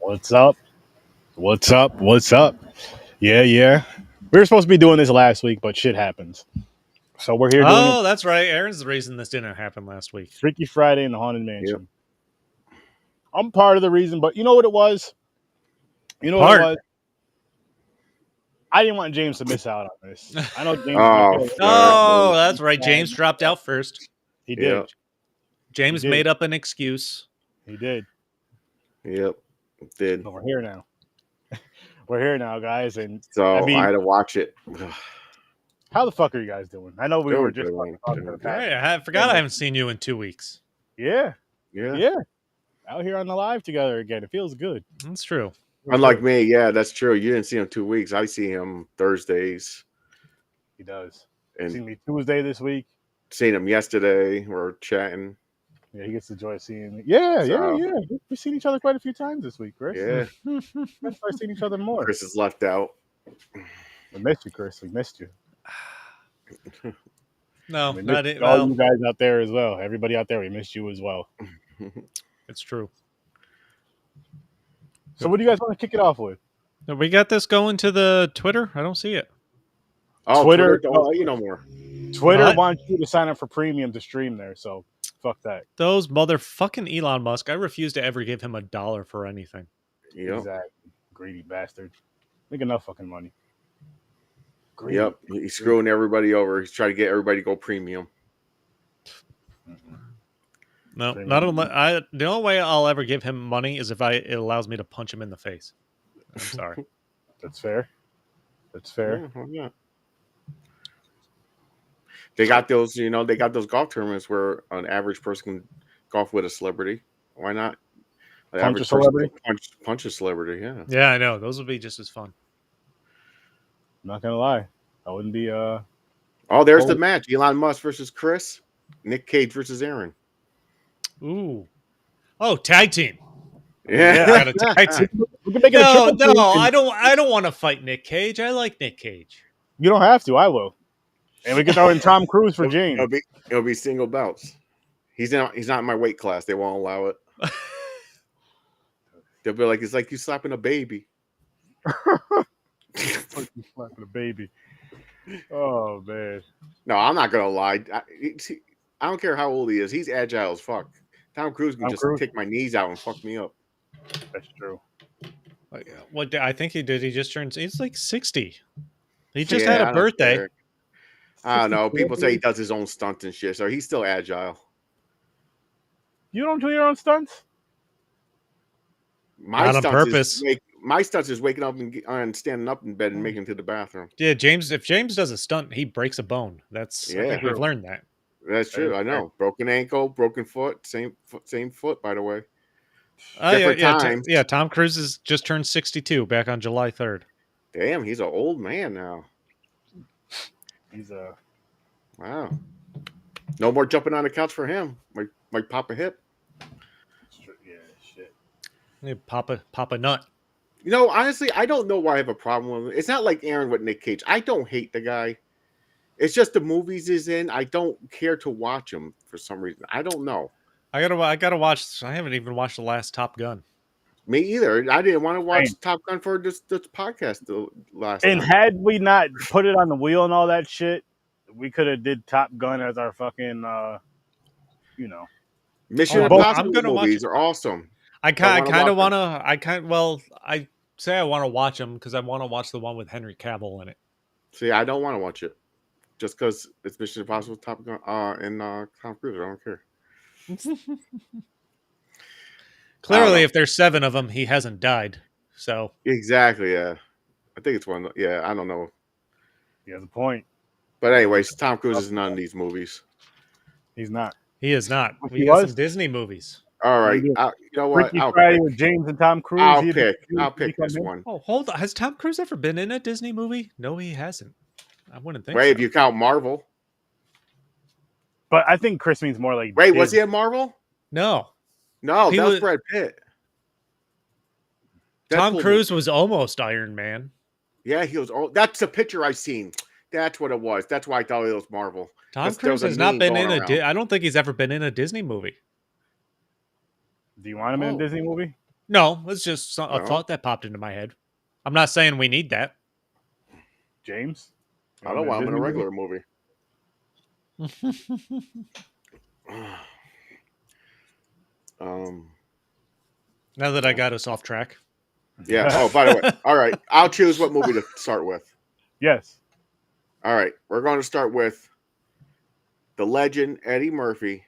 What's up? What's up? What's up? Yeah, yeah. We were supposed to be doing this last week, but shit happens. So we're here doing it. Oh, that's right. Aaron's the reason this didn't happen last week. Freaky Friday in the Haunted Mansion. Yep. I'm part of the reason, but you know what it was? You know what it was? I didn't want James to miss out on this. I know James. Oh, that's right. James dropped out first. He did. Yep. James He did. made up an excuse. He did. Yep. Did. But we're here now. We're here now, guys. And So I mean, I had to watch it. how the fuck are you guys doing? I know we Doing were just good, talking man. about that. Right, I forgot I haven't seen you in 2 weeks. Yeah. Yeah. Yeah. Out here on the live together again. It feels good. That's true. Unlike me, yeah, that's true. You didn't see him 2 weeks. I see him Thursdays. He does. And Seen me Tuesday this week. seen him yesterday. We're chatting. Yeah, he gets the joy of seeing me. Yeah. So- We've seen each other quite a few times this week, Chris. Yeah. We've started seeing each other more. Chris is left out. We missed you, Chris. We missed you. No, We not missed it. all Well, you guys out there as well. Everybody out there, we missed you as well. it's true. So what do you guys want to kick it off with? We got this going to the Twitter. I don't see it. Oh, Twitter- Twitter don't let you no more. Twitter What? wants you to sign up for premium to stream there, so fuck that. Those motherfucking Elon Musk. I refuse to ever give him $1 for anything. Yep. Exactly. Greedy bastard. Make enough fucking money. Greedy. Yep. He's screwing everybody over. He's trying to get everybody to go premium. No, Premium. not unless the only way I'll ever give him money is if it allows me to punch him in the face. I'm sorry. That's fair. That's fair. Yeah, why not? They got those, they got those golf tournaments where an average person can golf with a celebrity. Why not? An Punch a average person celebrity? can punch a celebrity, yeah. Yeah, I know. Those would be just as fun. I'm not gonna lie. I wouldn't be Oh, there's Oh. the match. Elon Musk versus Chris. Nick Cage versus Aaron. Ooh. Oh, tag team. Yeah. Got a tag team. we can make it a No, triple no, team. I don't want to fight Nick Cage. I like Nick Cage. You don't have to, I will. And we can throw in Tom Cruise for James. It'll be single belts. He's not in my weight class. They won't allow it. They'll be like, it's like you slapping a baby. Fuck you slapping a baby. Oh man. No, I'm not gonna lie. I don't care how old he is. He's agile as fuck. Tom Cruise can Tom just Cruise? take my knees out and fuck me up. That's true. What I think he did. He just turned. He's like 60. He just Yeah, had I a don't birthday. care. I don't know. 64, People say he dude. does his own stunts and shit, so he's still agile. You don't do your own stunts? My Not on stunts purpose. My stunts is waking up and standing up in bed and making it to the bathroom. Yeah, James. If James does a stunt, he breaks a bone. That's. I think Yeah. we've learned that. That's true. I know. Broken ankle, broken foot, same foot. By the way, Different times. Yeah. Tom Cruise has just turned 62 back on July 3rd. damn, he's an old man now. He's Wow. No more jumping on the couch for him. Like pop a hip. yeah, shit. Yeah, Papa Nut. Honestly, I don't know why I have a problem with it. It's not like Aaron with Nick Cage. I don't hate the guy. It's just the movies he's in. I don't care to watch him for some reason. I don't know. I gotta watch. I haven't even watched the last Top Gun. Me either. I didn't want to watch Same. Top Gun for this podcast the last And time. had we not put it on the wheel and all that shit, we could have did Top Gun as our fucking Mission Oh, Impossible I'm gonna watch movies it. are awesome. I wanna kind of watch want to. Well, I say I want to watch them because I want to watch the one with Henry Cavill in it. See, I don't want to watch it just because it's Mission Impossible, Top Gun, and Tom Cruise. I don't care. Clearly, know. if there's 7 of them, he hasn't died. So Exactly. Yeah, I think it's one. Yeah, I don't know. He has a point. But anyways, Tom Cruise is in none of these movies. He's not. he is not. He We got was. some Disney movies. All right, Maybe you know what? Freaky I'll Friday pick. with James and Tom Cruise. I'll he'd- pick. he'd I'll pick become this him. one. Oh, hold on. Has Tom Cruise ever been in a Disney movie? No, he hasn't. I wouldn't think. Wait, so. if you count Marvel. But I think Chris means more like. Wait, was he Disney. at Marvel? No, No, He that was was- Brad Pitt. Tom Deadpool Cruise was almost Iron Man. Yeah, he was. Oh, that's the picture I seen. That's what it was. That's why I thought it was Marvel. Tom There was Cruise a has not meme been in going a. around. I don't think he's ever been in a Disney movie. Do you want him in Oh. a Disney movie? No, it's just a No? thought that popped into my head. I'm not saying we need that. James? I don't want him in a regular movie. Now that I got us off track. Yeah. Oh, by the way. All right. I'll choose what movie to start with. Yes. All right. We're going to start with the legend, Eddie Murphy.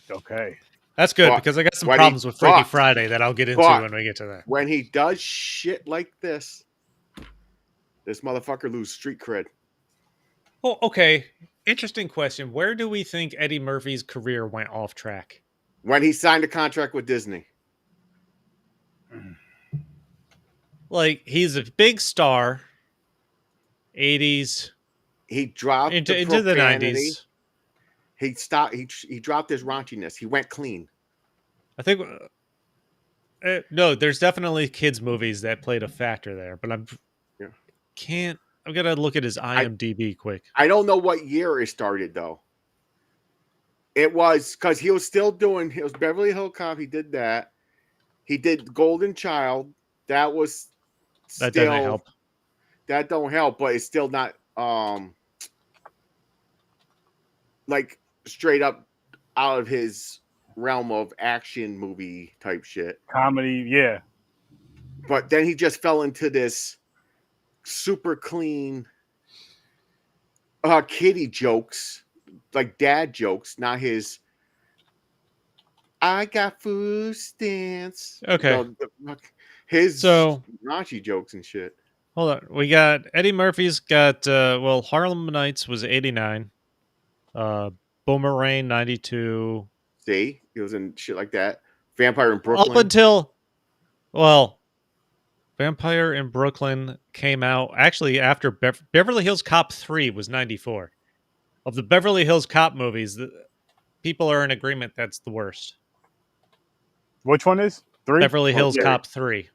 Okay. That's good because I got some problems with Freaky Friday that I'll get into when we get to that. When he does shit like this motherfucker lose street cred. Oh, okay. Interesting question. Where do we think Eddie Murphy's career went off track? When he signed a contract with Disney. Like, he's a big star. 80s. He dropped into the 90s. He stopped. He dropped his raunchiness. He went clean. I think no, there's definitely kids movies that played a factor there, but I'm gonna look at his IMDb quick. I don't know what year it started though. It was because he was still doing. It was Beverly Hills Cop. He did that. He did Golden Child. That was that doesn't help. That don't help, but it's still not like straight up out of his realm of action movie type shit. Comedy, yeah. But then he just fell into this super clean kiddie jokes, like dad jokes, not his I got food stamps. Okay. His raunchy jokes and shit. Hold on. We got Eddie Murphy's got Harlem Nights was 89. Boomerang 92. See? He was in shit like that. Vampire in Brooklyn. Up until Vampire in Brooklyn came out actually after Beverly Hills Cop 3 was 94. Of the Beverly Hills Cop movies, people are in agreement that's the worst. Which one is? 3? Beverly Hills Cop 3.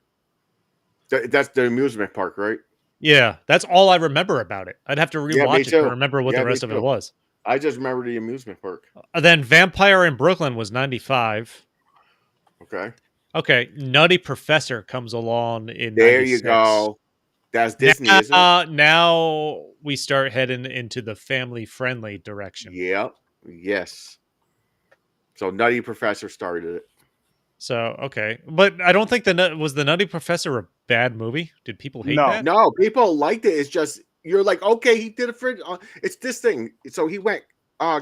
That's the amusement park, right? Yeah, that's all I remember about it. I'd have to rewatch it to remember what the rest of it was. I just remember the amusement park. Then Vampire in Brooklyn was 95. Okay. Nutty Professor comes along in 96. There you go. That's Disney, isn't it? Now we start heading into the family-friendly direction. Yep. Yes. So Nutty Professor started it. So, okay. But I don't think was the Nutty Professor a bad movie? Did people hate that? No, people liked it. It's just, you're like, okay, he did it for, it's this thing. So he went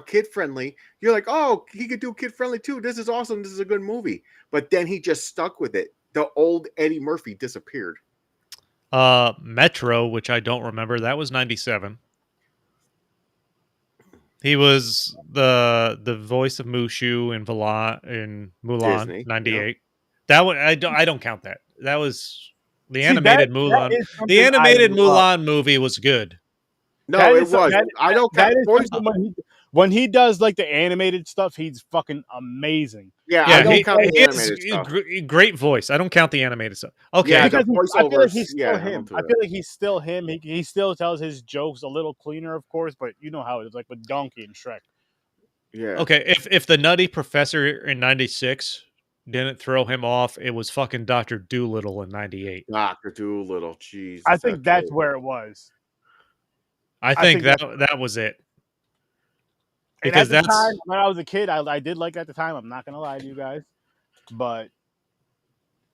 kid-friendly. You're like, oh, he could do kid-friendly too. This is awesome. This is a good movie. But then he just stuck with it. The old Eddie Murphy disappeared. Metro, which I don't remember, that was 97. He was the voice of Mushu in Mulan Disney, 98. Yep. That one I don't count that. That was the animated Mulan. The animated Mulan movie was good. No, it was. I don't count when he does like the animated stuff, he's fucking amazing. Yeah, I don't count the animated stuff. Great voice. I don't count the animated stuff. Okay, yeah, I feel like he's still him. I feel like he's still him. He still tells his jokes a little cleaner, of course, but you know how it is, like with Donkey and Shrek. Yeah. Okay, if the Nutty Professor in 96 didn't throw him off, it was fucking Dr. Dolittle in 98. Dr. Dolittle, jeez. I think that's where it was. I think that was it. Because at the time, when I was a kid, I did like it at the time. I'm not gonna lie to you guys, but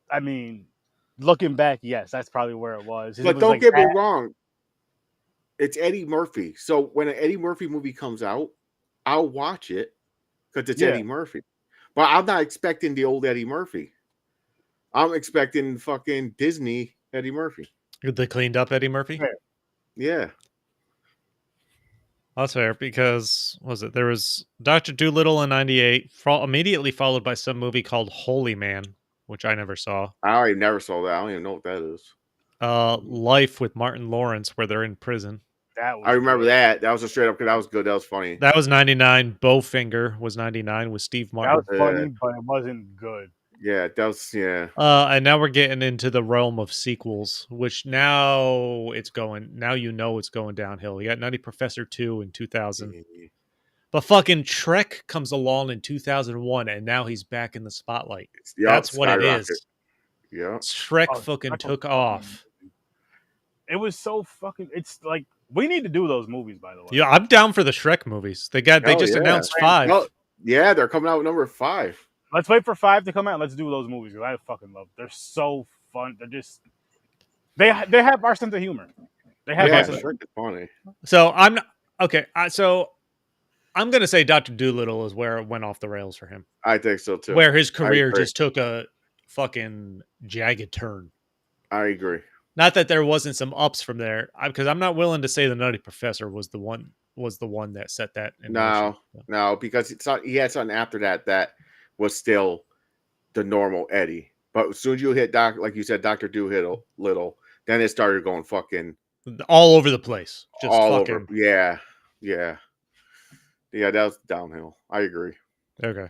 I mean, looking back, yes, that's probably where it was. But don't get me wrong, it's Eddie Murphy. So when an Eddie Murphy movie comes out, I'll watch it because it's Eddie Murphy. But I'm not expecting the old Eddie Murphy. I'm expecting fucking Disney Eddie Murphy. The cleaned up Eddie Murphy? Yeah. That's fair because there was Dr. Dolittle in 98, immediately followed by some movie called Holy Man, which I never saw. I never saw that. I don't even know what that is. Life with Martin Lawrence, where they're in prison. I remember that. That was a straight up. That was good. That was funny. That was 99. Bowfinger was 99 with Steve Martin. That was funny, but it wasn't good. Yeah, that was and now we're getting into the realm of sequels, which now it's going downhill. You got Nutty Professor 2 in 2000. But fucking Trek comes along in 2001 and now he's back in the spotlight. That's what it is. Yeah. Shrek fucking took off. It was so fucking. It's like we need to do those movies. By the way, Yeah, I'm down for the Shrek movies. They just announced 5. Oh, yeah, they're coming out with number 5. let's wait for 5 to come out. And let's do those movies because I fucking love. They're so fun. They're just they have our sense of humor. They have our sense. Shrek is funny. So I'm not, okay. So I'm gonna say Dr. Dolittle is where it went off the rails for him. I think so too. Where his career just took a fucking jagged turn. I agree. Not that there wasn't some ups from there, because I'm not willing to say the Nutty Professor was the one that set that. No, because he had something after that was still the normal Eddie. But as soon as you hit like you said, Dr. Dolittle, then it started going fucking all over the place, just all fucking over. Yeah. That was downhill. I agree. Okay,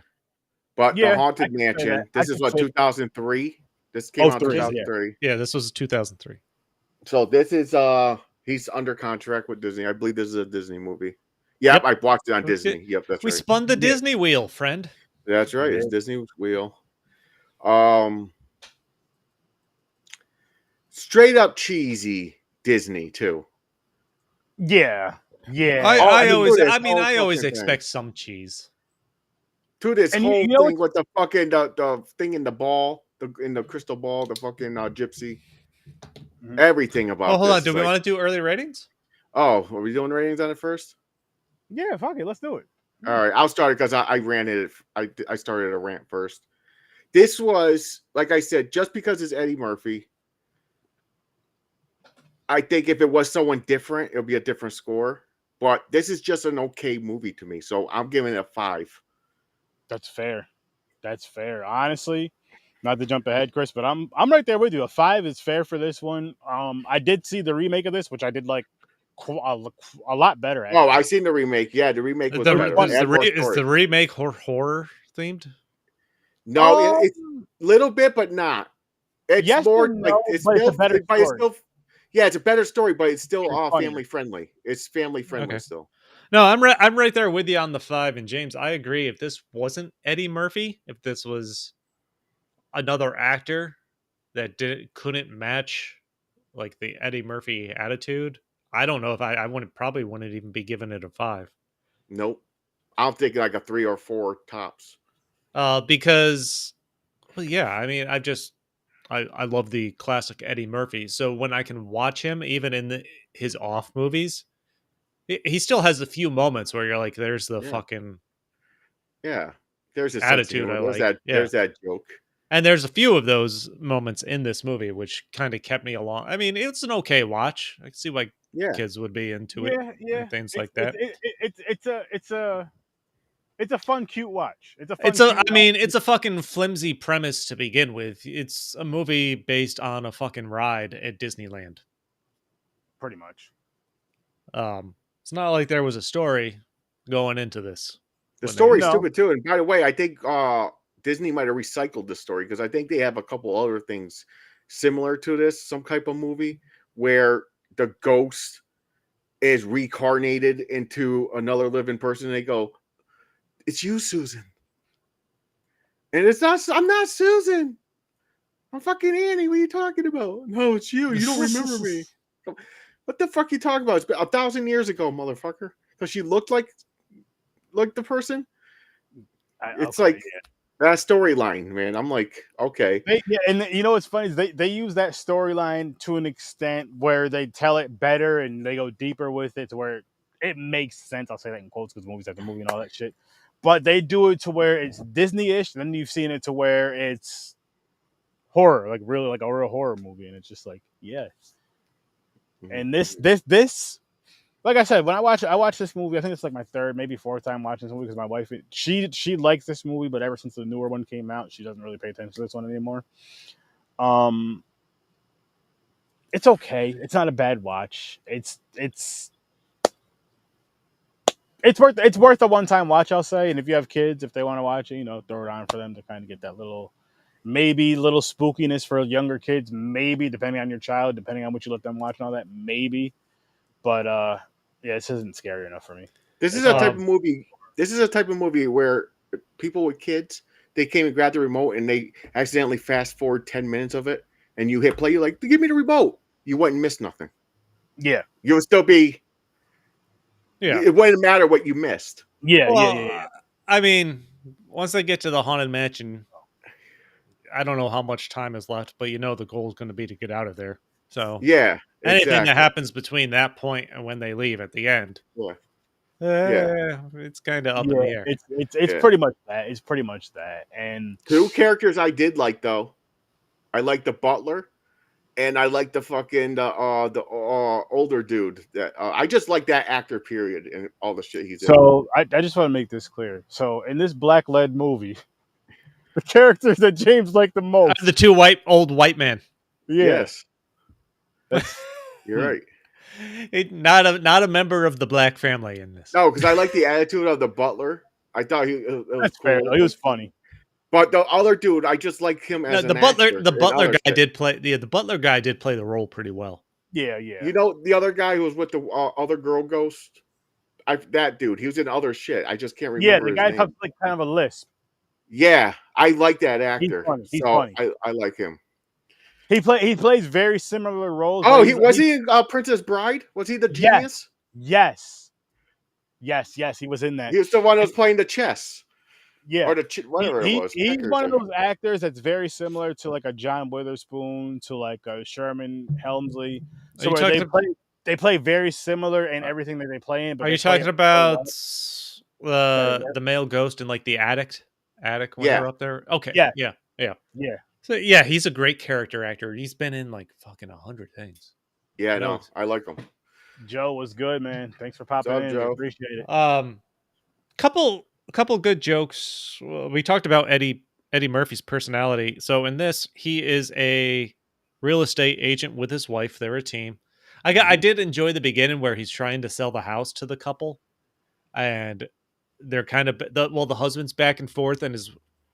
but the Haunted Mansion. This is what 2003. This came out in 2003. Yeah, this was 2003. So this is he's under contract with Disney. I believe this is a Disney movie. Yep. I watched it on Disney. Yep, that's right. We spun the Disney wheel, friend. That's right. It's Disney's wheel. Straight up cheesy Disney too. Yeah. I always expect some cheese. To this whole thing with the fucking the thing in the ball, in the crystal ball, the fucking gypsy. Mm-hmm. Everything about. Oh, hold on. Do we want to do early ratings? Oh, are we doing ratings on it first? Yeah, fuck it. Let's do it. All right, I'll start it because I ran it. I started a rant first. This was, like I said, just because it's Eddie Murphy. I think if it was someone different, it would be a different score. But this is just an okay movie to me, so I'm giving it a 5. That's fair. Honestly, not to jump ahead, Chris, but I'm right there with you. A 5 is fair for this one. I did see the remake of this, which I did like a lot better. Actually. Oh, I seen the remake. Yeah, the remake was better. Is the remake horror themed? No, it's a little bit, but not. It's more like it's still a better story. It's a better story, but it's still family friendly. It's family friendly still. No, I'm right there with you on the 5. And James, I agree. If this wasn't Eddie Murphy, if this was another actor that couldn't match like the Eddie Murphy attitude, I don't know if I probably wouldn't even be giving it a 5. Nope, I'm thinking like a 3 or 4 tops. Because, well, yeah, I mean, I love the classic Eddie Murphy. So when I can watch him, even in his off movies, he still has a few moments where you're like, "There's the fucking there's his attitude." There's that joke, and there's a few of those moments in this movie which kind of kept me along. I mean, it's an okay watch. I can see why kids would be into it, and things like that. It's a fun, cute watch. It's a fucking flimsy premise to begin with. It's a movie based on a fucking ride at Disneyland. Pretty much. It's not like there was a story going into this. The story's stupid too. And by the way, I think Disney might have recycled the story because I think they have a couple other things similar to this, some type of movie where the ghost is reincarnated into another living person. And they go, "It's you, Susan." And it's not, I'm not Susan. I'm fucking Annie. What are you talking about? No, it's you. You don't remember me. What the fuck are you talking about? It's been 1,000 years ago, motherfucker. Because she looked like the person. It's that storyline, man. I'm like, okay. And you know what's funny is they use that storyline to an extent where they tell it better and they go deeper with it to where it makes sense. I'll say that in quotes because movies after movie and all that shit. But they do it to where it's Disney-ish. Then you've seen it to where it's horror, like really like a real horror movie, and it's just like, yeah. And this, like I said, when I watch this movie, I think it's like my 3rd, maybe 4th time watching this movie because my wife, she likes this movie, but ever since the newer one came out, she doesn't really pay attention to this one anymore. It's okay. It's not a bad watch. It's worth a one-time watch, I'll say. And if you have kids, if they want to watch it, throw it on for them to kind of get that little spookiness for younger kids, maybe depending on your child, depending on what you let them watch and all that, maybe. But this isn't scary enough for me. This is a type of movie. This is a type of movie where people with kids, they came and grabbed the remote and they accidentally fast forward 10 minutes of it, and you hit play, you're like, give me the remote. You wouldn't miss nothing. Yeah. You would still be. Yeah. It wouldn't matter what you missed. Yeah, Well, yeah. I mean, once they get to the haunted mansion, I don't know how much time is left, but the goal is going to be to get out of there. So Yeah, anything exactly. that happens between that point and when they leave at the end, it's kind of up in the air. It's pretty much that. It's pretty much that. And 2 characters I did like though. I like the butler, and I like the fucking the older dude. That I just like that actor. Period, and all the shit he's in. so I just want to make this clear. So in this black-led movie, the characters that James liked the most, The 2 old white men. Yes, you're right. Not a member of the black family in this. No, because I like the attitude of the butler. I thought it was that's cool. fair. He was funny. But the other dude, I just like him as the an butler. actor The in butler other guy shit. did play. The butler guy did play the role pretty well. Yeah. You know the other guy who was with the other girl ghost. That dude, he was in other shit. I just can't remember. Yeah, the his guy name. talks like kind of a lisp. Yeah, I like that actor. He's so funny. I like him. He plays very similar roles. Oh, he in Princess Bride? Was he the genius? Yes. He was in that. He was the one that was playing the chess. Yeah, or whatever it was. He's one of those actors that's very similar to like a John Witherspoon, to like a Sherman Helmsley. So where they play very similar in everything that they play in. But are you talking about the male ghost in like the attic when they're up there? Okay. Yeah. So yeah, he's a great character actor. He's been in like fucking 100 things. Yeah, no, I like him. Joe was good, man. Thanks for popping in. Joe? Appreciate it. Couple good jokes. We talked about Eddie Murphy's personality. So in this, he is a real estate agent with his wife. They're a team. I did enjoy the beginning where he's trying to sell the house to the couple, and they're kind of the husband's back and forth, and his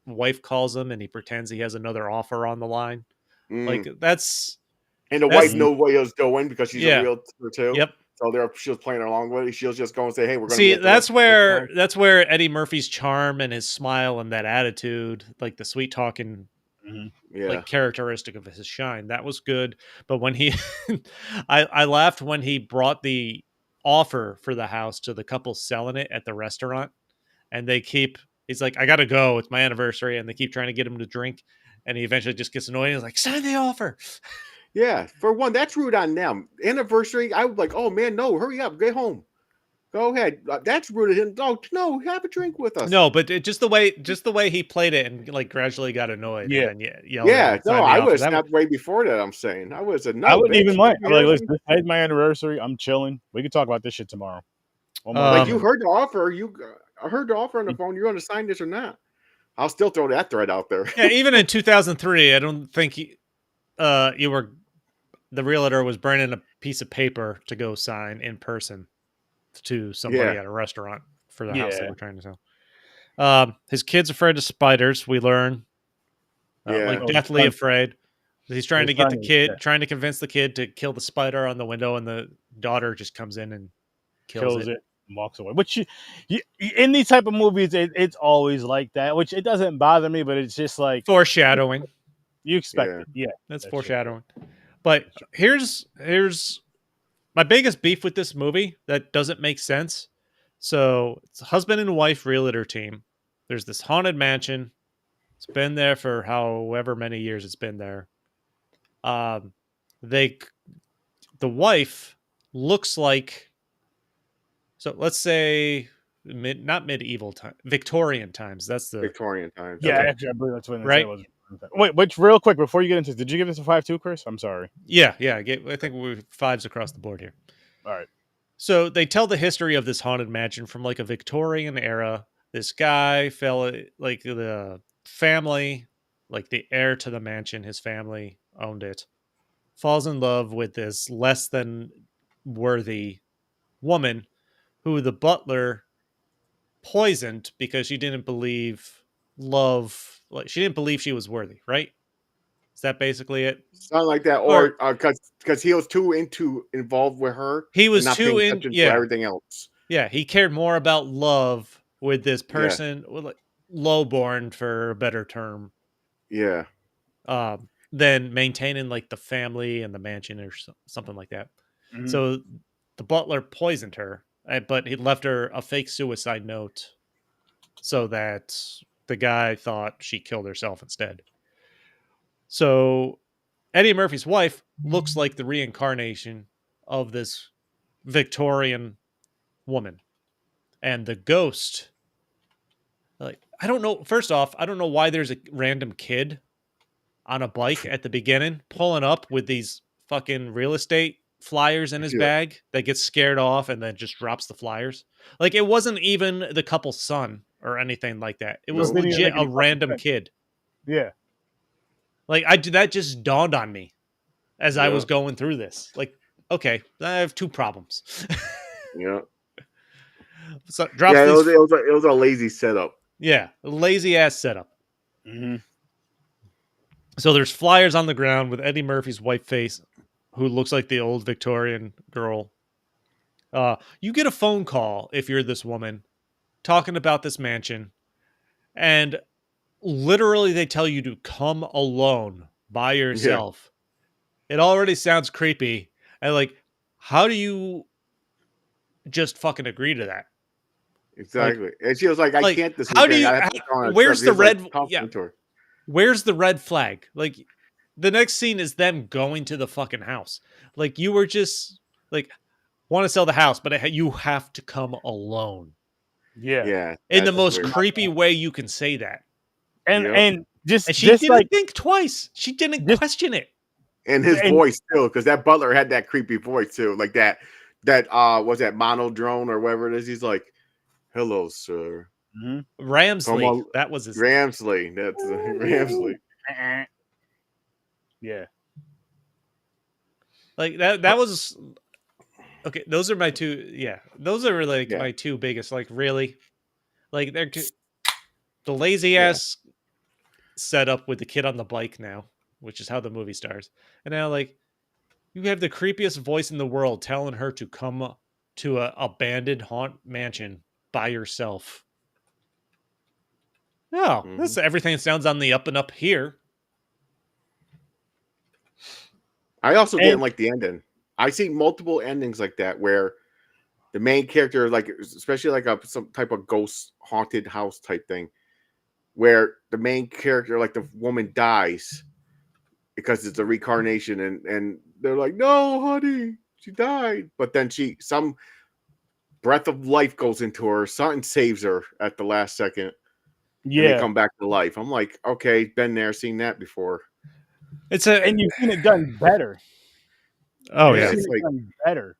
wife calls him, and he pretends he has another offer on the line. Like that's. And the wife knows what he was doing because she's a realtor too. Yep. So she was playing along with it. She'll just go and say, "Hey, we're going to see." That's where Eddie Murphy's charm and his smile and that attitude, like the sweet talking, like characteristic of his shine, that was good. But when he, I laughed when he brought the offer for the house to the couple selling it at the restaurant, and he's like, "I got to go. It's my anniversary," and they keep trying to get him to drink, and he eventually just gets annoyed. He's like, "Sign the offer." Yeah, for one, that's rude on them. Anniversary, I was like, oh man, no, hurry up, get home. Go ahead. That's rude of him. Oh, no, have a drink with us. No, but just the way he played it and like gradually got annoyed. Yeah. And I would have snapped way before that. I'm saying I would have said no. I wouldn't even mind. I'm like, listen, today's my anniversary. I'm chilling. We can talk about this shit tomorrow. Like you heard the offer. I heard the offer on the phone. You want to sign this or not? I'll still throw that thread out there. Yeah, even in 2003, I don't think the realtor was burning a piece of paper to go sign in person to somebody at a restaurant for the house they were trying to sell. His kid's afraid of spiders, we learn. Like deathly afraid. He's trying to get trying to convince the kid to kill the spider on the window, and the daughter just comes in and kills it and walks away. Which in these type of movies, it's always like that, which it doesn't bother me, but it's just like foreshadowing. You expect it. Yeah. That's foreshadowing. True. But here's my biggest beef with this movie that doesn't make sense. So it's a husband and wife realtor team. There's this haunted mansion. It's been there for however many years it's been there. The wife looks like, so let's say not medieval time, Victorian times. That's the Victorian times. Yeah, okay. Actually, I believe that's when it was. Wait, which real quick before you get into, did you give this a 5.2, Chris? I'm sorry. Yeah. I think we're 5s across the board here. All right. So they tell the history of this haunted mansion from like a Victorian era. This guy like the family, like the heir to the mansion, his family owned it, falls in love with this less than worthy woman who the butler poisoned because she didn't believe she didn't believe she was worthy, right? Is that basically it? Something like that, or because he was too involved with her. He was too into everything else. Yeah, he cared more about love with this person. lowborn, for a better term, Yeah. than maintaining like the family and the mansion or something like that. Mhm. So the butler poisoned her, but he left her a fake suicide note so that the guy thought she killed herself instead. So Eddie Murphy's wife looks like the reincarnation of this Victorian woman. And the ghost, like, I don't know. First off, I don't know why there's a random kid on a bike at the beginning pulling up with these fucking real estate flyers in his Yeah. bag that gets scared off and then just drops the flyers. Like, it wasn't even the couple's son or anything like that. It was No. Didn't even legit make a any fucking random sense. kid. Yeah. Like, that just dawned on me as I was Yeah. going through this. Like, okay, I have two problems. Yeah. So drops Yeah. It these. was a lazy setup. Yeah, lazy ass setup. Hmm. So there's flyers on the ground with Eddie Murphy's white face, who looks like the old Victorian girl. You get a phone call if you're this woman talking about this mansion, and literally they tell you to come alone by Yeah. yourself. It already sounds creepy. And like, how do you just fucking agree to that? Exactly. And she was like, I Like, can't this how do weekend. you? I have to go on a trip. Where's He the was like red? Yeah, talking to her. where's the red flag? Like, the next scene is them going to the fucking house. Like, you were just like, want to sell the house, but you have to come alone Yeah. Yeah. in the That's most weird. creepy way you can say that. And Yep. and just And she just didn't like think twice. She didn't just question it. And his and voice too, because that butler had that creepy voice too. Like that was that mono drone or whatever it is. He's like, hello, sir. Mhm. Come Ramsley, on. that was his. Ramsley. That's Ramsley. Yeah. Like that was okay. Those are my two. Yeah, those are like Yeah. my two biggest. Like, really, like they're the lazy Yeah. ass setup with the kid on the bike now, which is how the movie starts. And now, like, you have the creepiest voice in the world telling her to come to a abandoned haunt mansion by yourself. No, this everything sounds on the up and up here. I also And didn't like the ending. I see multiple endings like that where the main character, like especially like some type of ghost haunted house type thing, where the main character, like the woman, dies because it's a reincarnation, and they're like, no, honey, she died, but then some breath of life goes into her, something saves her at the last second, and they yeah. come back to life. I'm like, okay, been there, seen that before. It's a And you've seen it done better. oh You've Yeah, yeah, seen it's it like, done better.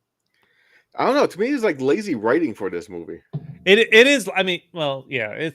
I don't know. To me, it's like lazy writing for this movie. it is. I mean, well, yeah,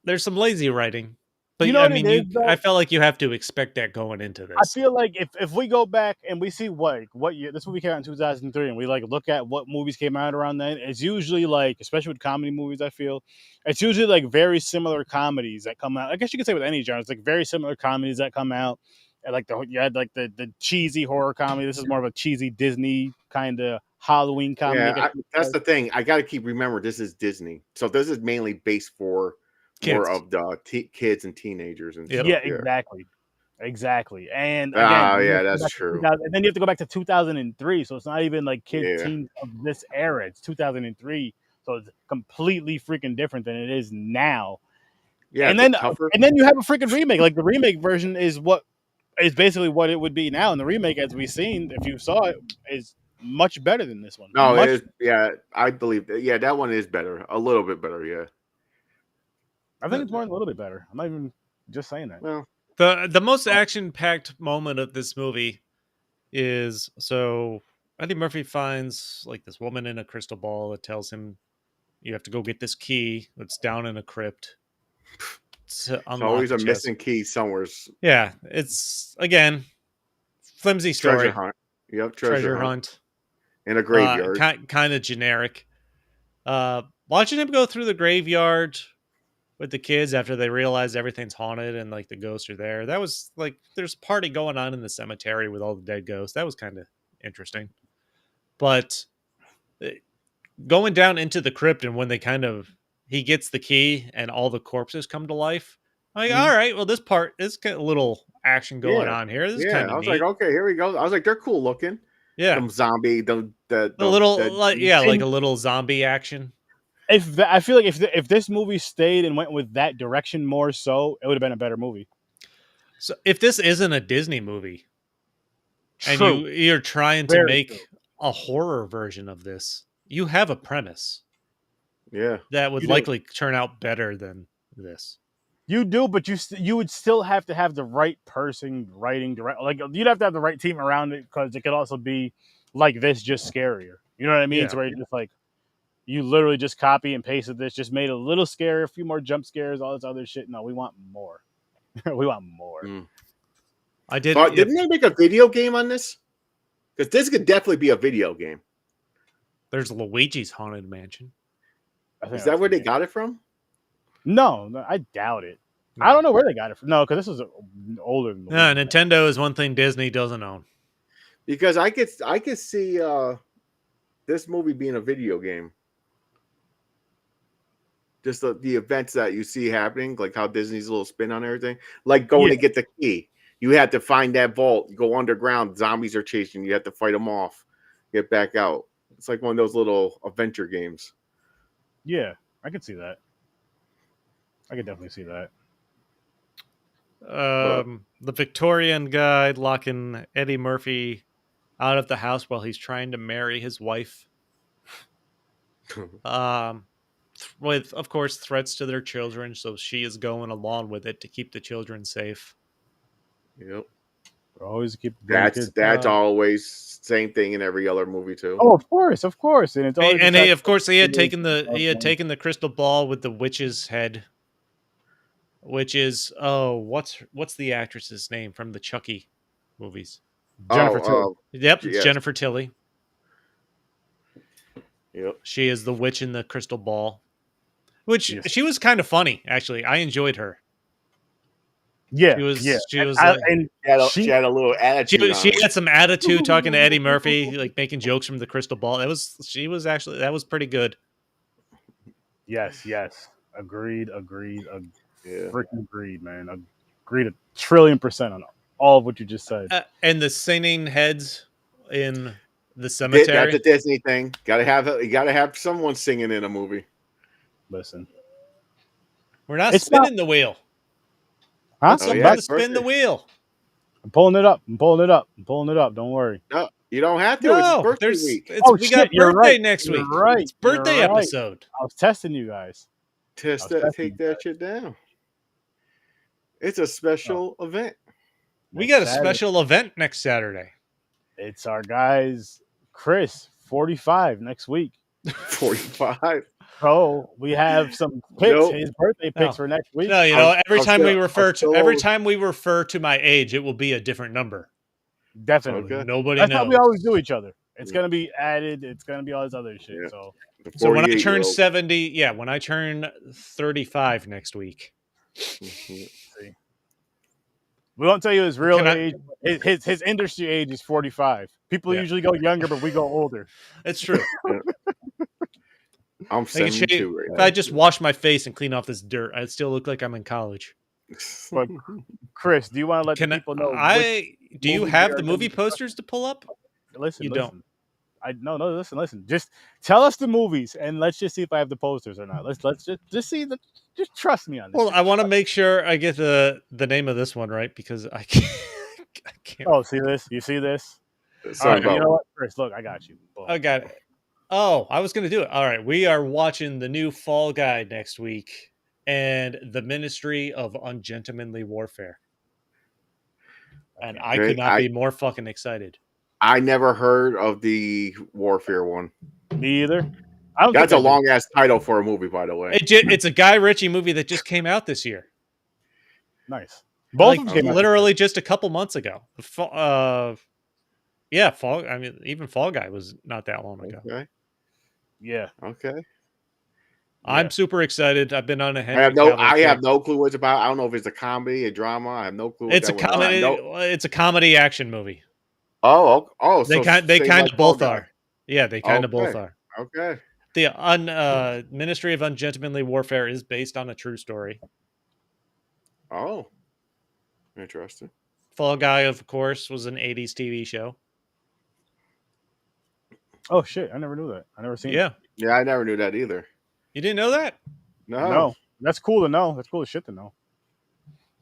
there's some lazy writing, but You know I what it mean, is I though? felt like you have to expect that going into I this. feel like if we go back and we see what year this movie came out in 2003, and we like look at what movies came out around then, it's usually like, especially with comedy movies, I feel it's usually like very similar comedies that come out. I guess you could say with any genre, it's like very similar comedies that come out. And like you had like the cheesy horror comedy. This is more of a cheesy Disney kind of Halloween comedy. I guess Yeah, you could that's say. the thing. I got to keep remember this is Disney, so this is mainly based for more Kids. of the kids and teenagers and Yep. stuff. Yeah, Yeah. exactly. And again, Ah, yeah, that's true. and then you have to go back to 2003. So it's not even like kids Yeah, teens of this era. It's 2003, so it's completely freaking different than it is now. yeah. And Is it then tougher? you have a freaking remake. Like the remake version is what is basically what it would be now. And the remake, as we've seen, if you saw it, is much better than this one. No, it Much. is. Yeah, I believe that. Yeah, that one is better, a little bit better. Yeah. I think it's more than a little bit better. I'm not even just saying that. Well, The most action packed moment of this movie is so Eddie Murphy finds like this woman in a crystal ball that tells him you have to go get this key that's down in a crypt to it's unlock always the a chest. missing key somewhere. Yeah, it's again flimsy story. Treasure hunt. Yep, Treasure hunt. in a graveyard. Kind of generic. Watching him go through the graveyard with the kids after they realize everything's haunted and like the ghosts are there. That was like there's a party going on in the cemetery with all the dead ghosts. That was kind of interesting. But going down into the crypt and when they kind of he gets the key and all the corpses come to life. I'm like, all right, well, this got a little action going Yeah. on here. This is Yeah. kind I of was neat. like, okay, here we go. I was like, they're cool looking. Yeah, Them zombie, a little, like And- a little zombie action. I feel like if this movie stayed and went with that direction more so, it would have been a better movie. So if this isn't a Disney movie, and True. you're trying to Very make true. a horror version of this, you have a premise Yeah. that would You do. likely turn out better than this. You do, but you would still have to have the right person writing direct. Like you'd have to have the right team around it because it could also be like this, just scarier. You know what I mean? Yeah. It's where you're just like you literally just copy and pasted this, just made it a little scarier, a few more jump scares, all this other shit. No, we want more. We want more. I did. Didn't they make a video game on this? Because this could definitely be a video game. There's Luigi's Haunted Mansion. I think Is that that's where they it. got it from? No, I doubt it. I don't know where they got it from. No, because this is older than. No, Nintendo is one thing Disney doesn't own. Because I could see this movie being a video game. Just the events that you see happening, like how Disney's a little spin on everything, like going to get the key. You had to find that vault. You go underground. Zombies are chasing you. You have to fight them off. Get back out. It's like one of those little adventure games. Yeah, I could see that. I could definitely see that. The Victorian guy locking Eddie Murphy out of the house while he's trying to marry his wife. With, of course, threats to their children, so she is going along with it to keep the children safe. Yep. Always keep that's always same thing in every other movie too. Oh, of course, and it's always And he had taken the crystal ball with the witch's head, which is what's the actress's name from the Chucky movies? Jennifer Tilly. Yep, it's Jennifer Tilly. Yep. She is the witch in the crystal ball, which she was kind of funny actually. I enjoyed her. Yeah, she was. She had a little attitude. She had some attitude talking to Eddie Murphy, like making jokes from the crystal ball. That was pretty good. Yes. Agreed. Yeah. Freaking agreed, man. Agreed 1,000,000,000% on all of what you just said. And the singing heads in the cemetery. That's a Disney thing. You gotta have someone singing in a movie. Listen, we're not spinning the wheel. Huh? Someone to spin the wheel. I'm pulling it up. Don't worry. No, you don't have to. No, it's birthday week. We got birthday next week. Right. It's birthday episode. I was testing you guys. Take that shit down. It's a special event. We got a special event next Saturday. It's our guys, Chris, 45 next week. 45. So we have some picks, his birthday picks for next week. No, every time we refer to my age, it will be a different number. Definitely. Okay. Nobody That's knows. how we always do each other. It's gonna be added. It's gonna be all this other shit. Yeah. So when I turn 70, when I turn 35 next week. We won't tell you his real age. His industry age is 45. People usually go younger, but we go older. It's true. I'm 72 right now. If now. I just wash my face and clean off this dirt, I'd still look like I'm in college. But Chris, do you want to let people know? Do you have the movie posters to pull up? Listen, don't. Listen. Just tell us the movies, and let's just see if I have the posters or not. Let's just see the. Just trust me on this. Well, I want to make sure I get the name of this one right because I can't. Oh, see this? You see this? Sorry, you know what, Chris? Look, I got you. Boom. I got it. Oh, I was going to do it. All right. We are watching the new Fall Guy next week and the Ministry of Ungentlemanly Warfare. And I could not be more fucking excited. I never heard of the Warfare one. Me either. That's a long ass title for a movie, by the way. It's a Guy Ritchie movie that just came out this year. Nice. Both of them came literally just a couple months ago. Fall. I mean, even Fall Guy was not that long ago. Okay. Yeah. Okay. I'm super excited. I've been on a I have no clue what it's about. I don't know if it's a comedy, a drama. I have no clue. It's a comedy. It's a comedy action movie. Oh. They kind of both are. Yeah, they kind of both are. Okay. The Ministry of Ungentlemanly Warfare is based on a true story. Oh, interesting. Fall Guy, of course, was an 80s TV show. Oh shit! I never knew that. I never seen it. Yeah. Yeah, I never knew that either. You didn't know that? No. That's cool to know. That's cool as shit to know.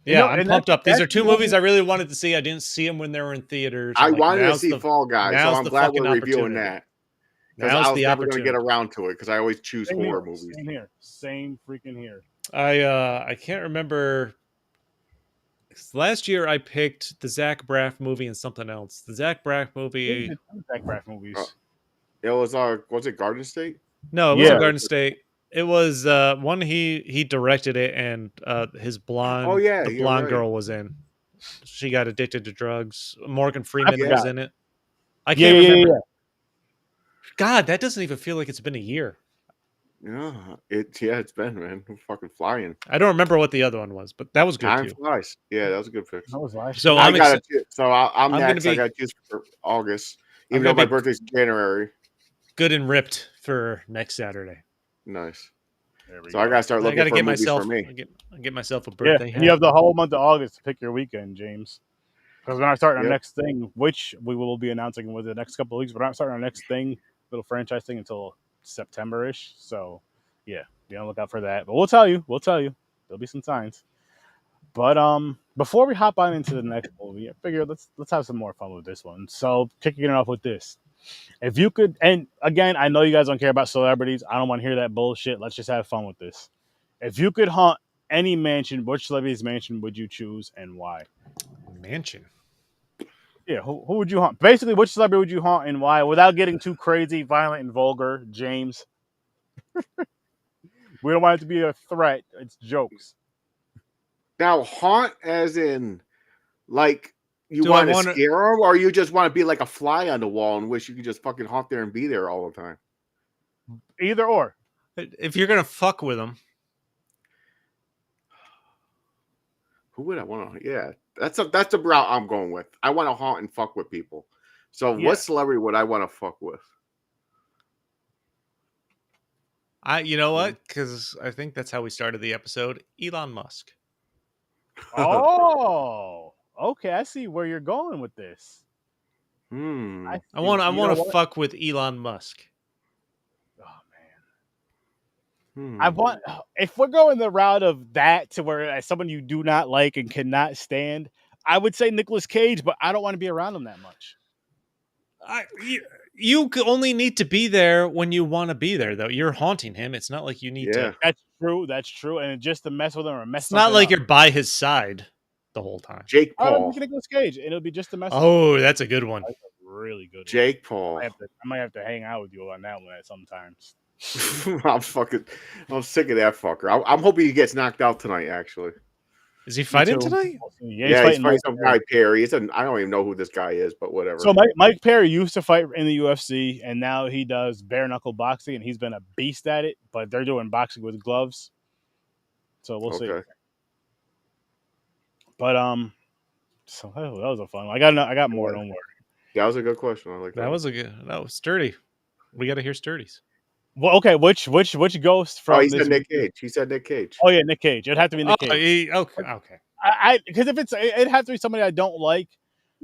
Yeah, know, I'm and pumped up. These that's are two the movies I really wanted to see. I didn't see them when they were in theaters. I I'm like, wanted to now's see the- Fall Guy, so now's I'm the glad fucking we're reviewing opportunity. that. Because Now's I was the never going to get opportunity. around to it because I always choose Same horror here. movies. Same here. Same freaking here. I can't remember. 'Cause last year I picked the Zach Braff movie and something else. The Zach Braff movie. Zach Braff movies. It was it Garden State? No, it Yeah. wasn't Garden State. It was one he directed it, and his blonde. Oh, yeah, the you're blonde right. girl was in. She got addicted to drugs. Morgan Freeman was forgot. in it. I can't remember. Yeah. God, that doesn't even feel like it's been a year. Yeah, it's been, man. I'm fucking flying. I don't remember what the other one was, but that was good Time too. flies. Yeah, that was a good fix. That was last So year. I'm I'm gonna next. I be- got to choose for August, I'm even though gonna my be- birthday's January. Good and ripped for next Saturday. Nice. There we So I got to start I looking got to for get movies myself. for me. I get myself a Yeah, birthday. and hat. you have the whole month of August to pick your weekend, James. Because we're not starting our Yep. next thing, which we will be announcing within the next couple of weeks. We're not starting our next thing, little franchise thing, until September-ish. So, yeah, be on the lookout for that. But we'll tell you. There'll be some signs. But before we hop on into the next movie, I figure let's have some more fun with this one. So, kicking it off with this. If you could, and again, I know you guys don't care about celebrities. I don't want to hear that bullshit. Let's just have fun with this. If you could haunt any mansion, which celebrity's mansion would you choose and why? mansion. Yeah, who would you haunt? Basically, which celebrity would you haunt and why? Without getting too crazy, violent, and vulgar, James. We don't want it to be a threat. It's jokes. Now, haunt as in, like, you Do I want to wanna- scare them, or you just want to be like a fly on the wall and wish you could just fucking haunt there and be there all the time? Either or. If you're gonna fuck with them, Who would I want to? Yeah, that's the route I'm going with. I want to haunt and fuck with people. So, Yeah. what celebrity would I want to fuck with? you know what? Because I think that's how we started the episode. Elon Musk. Oh, okay. I see where you're going with this. Hmm. I want You know to what? fuck with Elon Musk. Oh man. Hmm. I want, if we're going the route of that to where as someone you do not like and cannot stand, I would say Nicolas Cage, but I don't want to be around him that much. You only need to be there when you want to be there, though. You're haunting him. It's not like you need Yeah. to. That's true. And just to mess with him or mess It's not something like up. you're by his side the whole time. Jake I would Paul. pick Nicolas Cage, and it'll be just to mess with him. Oh, that's a good one. That's a really good one. Jake Paul. I might have to hang out with you on that one at sometimes. I'm sick of that fucker. I'm hoping he gets knocked out tonight, actually. Is he fighting too. tonight? Yeah, he's fighting Mike some Perry. guy Perry. I don't even know who this guy is, but whatever. So Mike Perry used to fight in the UFC, and now he does bare knuckle boxing, and he's been a beast at it. But they're doing boxing with gloves, so we'll see. But so that was a fun one. I got more. Don't worry. That was a good question. I like that. That was sturdy. We got to hear sturdies. Well, okay. Which ghost from? Oh, he this said Nick movie? Cage. He said Nick Cage. Oh yeah, Nick Cage. It'd have to be Nick Cage. Okay. I because if it'd have to be somebody I don't like.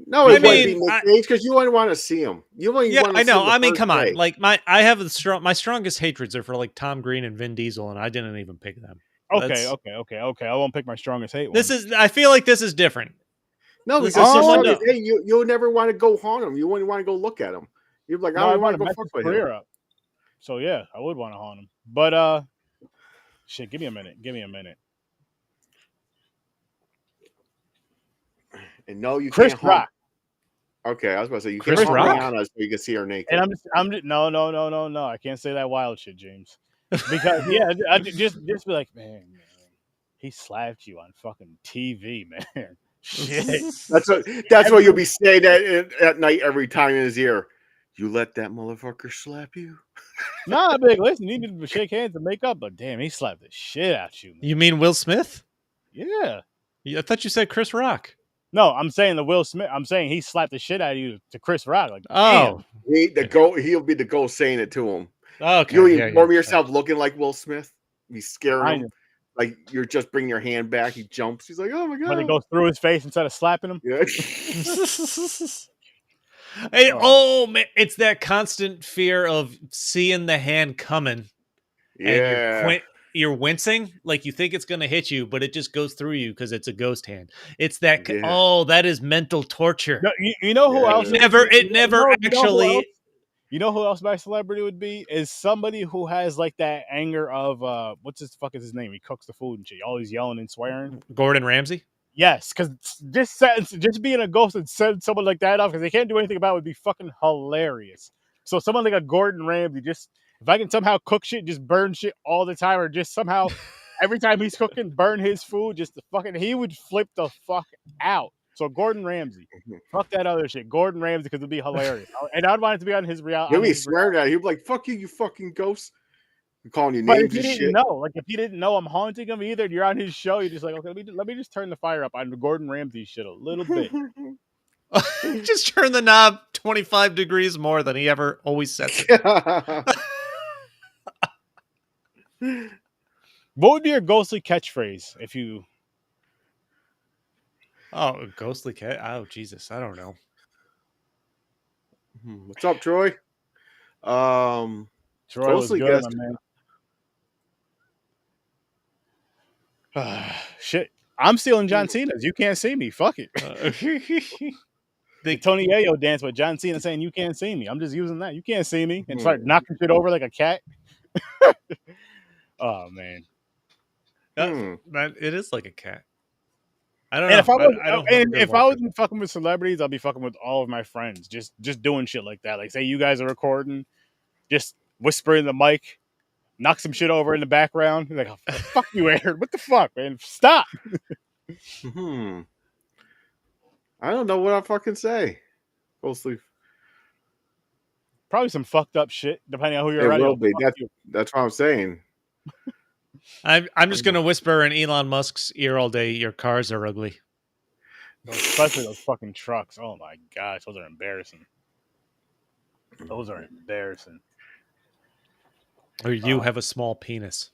No, it I wouldn't mean, be Nick Cage because you wouldn't want to see him. You wouldn't Yeah, want to I see know. him the I mean, first come on. day. Like I have my strongest hatreds are for like Tom Green and Vin Diesel, and I didn't even pick them. Okay. I won't pick my strongest hate. I feel like this is different. No, This because is someone someone to- hey, you'll never want to go haunt him. You wouldn't want to go look at him. You're like, I don't want to go mess fuck his with him. career up. So yeah, I would want to haunt him. But shit, give me a minute. And no, you Chris can't haunt. Rock. Okay, I was about to say you Chris can't haunt Rock? Rihanna so you can see her naked. And I'm just no. I can't say that wild shit, James. Because I just be like, man, he slapped you on fucking TV, man. Shit. That's what you'll be saying at night every time in his ear. You let that motherfucker slap you? Nah, big. Listen, you need to shake hands and make up, but damn, he slapped the shit out you, man. You mean Will Smith? Yeah. I thought you said Chris Rock. No, I'm saying the Will Smith. I'm saying he slapped the shit out of you to Chris Rock. Like, Oh, He'll be the ghost saying it to him. Okay, You yeah. inform yourself looking like Will Smith. You scaring Kind him. of. Like you're just bringing your hand back. He jumps. He's like, oh my When it God. goes through his face instead of slapping him. Yeah. Hey, Oh. oh man, it's that constant fear of seeing the hand coming, and Yeah. you're wincing, like you think it's gonna hit you, but it just goes through you because it's a ghost hand. It's that. Yeah. Oh, that is mental torture. No, you know who Yeah, else? it It, is. would be? It never You know who else? actually. You know who else my celebrity would be? Is somebody who has like that anger of what's his fuck is his name? He cooks the food and shit. Always yelling and swearing. Gordon Ramsay. Yes, because just being a ghost and setting someone like that off because they can't do anything about it would be fucking hilarious. So someone like a Gordon Ramsay, just if I can somehow cook shit, just burn shit all the time, or just somehow every time he's cooking, burn his food, just the fucking he would flip the fuck out. So Gordon Ramsay, fuck that other shit. Gordon Ramsay because it'd be hilarious, and I'd want it to be on his reality. He'll be swearing at it. He'll be like, fuck you, you fucking ghost. I'm calling you But if names you and didn't shit. know, like if you didn't know I'm haunting him either, and you're on his show, you're just like, okay, let me just turn the fire up on Gordon Ramsay shit a little bit. Just turn the knob 25 degrees more than he ever always sets it. What would be your ghostly catchphrase if you? Oh, ghostly cat. Oh, Jesus. I don't know. What's up, Troy? Troy was Ghostly good, guest. my man. Shit, I'm stealing John Cena's. You can't see me. Fuck it. The Tony Yayo dance with John Cena saying "You can't see me." I'm just using that. You can't see me, and start knocking shit over like a cat. Oh man. That it is like a cat. I don't And know. if I wasn't fucking with celebrities, I'll be fucking with all of my friends. Just doing shit like that. Like say you guys are recording, just whisper in the mic, knock some shit over in the background. Like, oh, fuck you, Aaron. What the fuck, man? Stop. I don't know what I fucking say. Ghostly. Probably some fucked up shit, depending on who you're It around. will be. That's what I'm saying. I'm just gonna whisper in Elon Musk's ear all day. Your cars are ugly. Especially those fucking trucks. Oh my gosh, those are embarrassing. Those are embarrassing. Or you have a small penis.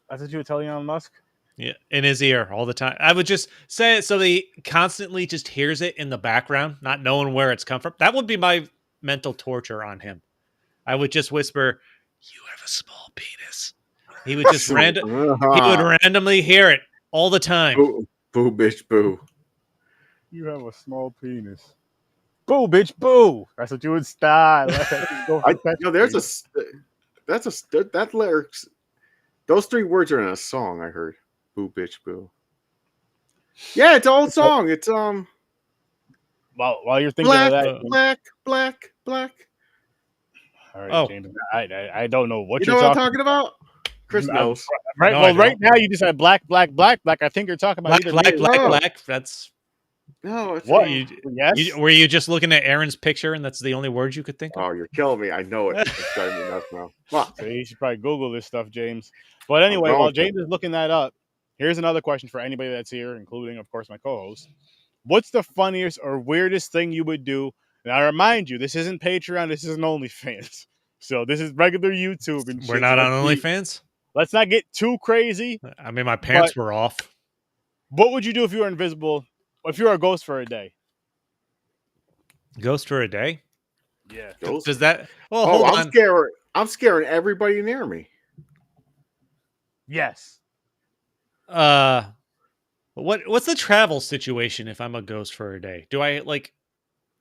That's what you would tell Elon Musk? Yeah, in his ear all the time. I would just say it so that he constantly just hears it in the background, not knowing where it's come from. That would be my mental torture on him. I would just whisper, "You have a small penis." He would just he would randomly hear it all the time. Boo, boo, bitch, boo. You have a small penis. Boo, bitch, boo. That's what you would style. That lyrics. Those 3 words are in a song. I heard. Boo, bitch, boo. Yeah, it's an old song. It's While you're thinking black, of that, black. all right, James. I don't know what You you're know what I'm talking talking about? Chris knows. Right. No, Well, right now you just said black. I think you're talking about Black. That's No, it's what? yes. Were you just looking at Aaron's picture and that's the only word you could think of? Oh, you're killing me. I know it. It's driving me nuts now. Fuck. So you should probably Google this stuff, James. But anyway, while James is looking that up, here's another question for anybody that's here, including, of course, my co-host. What's the funniest or weirdest thing you would do? And I remind you, this isn't Patreon, this isn't OnlyFans. So this is regular YouTube and shit. We're not on OnlyFans? Let's not get too crazy. I mean, my pants were off. What would you do if you were invisible? If you were a ghost for a day? Ghost for a day? Yeah. Ghost? Does that? Well, hold on. I'm scaring everybody near me. Yes. What's the travel situation if I'm a ghost for a day? Do I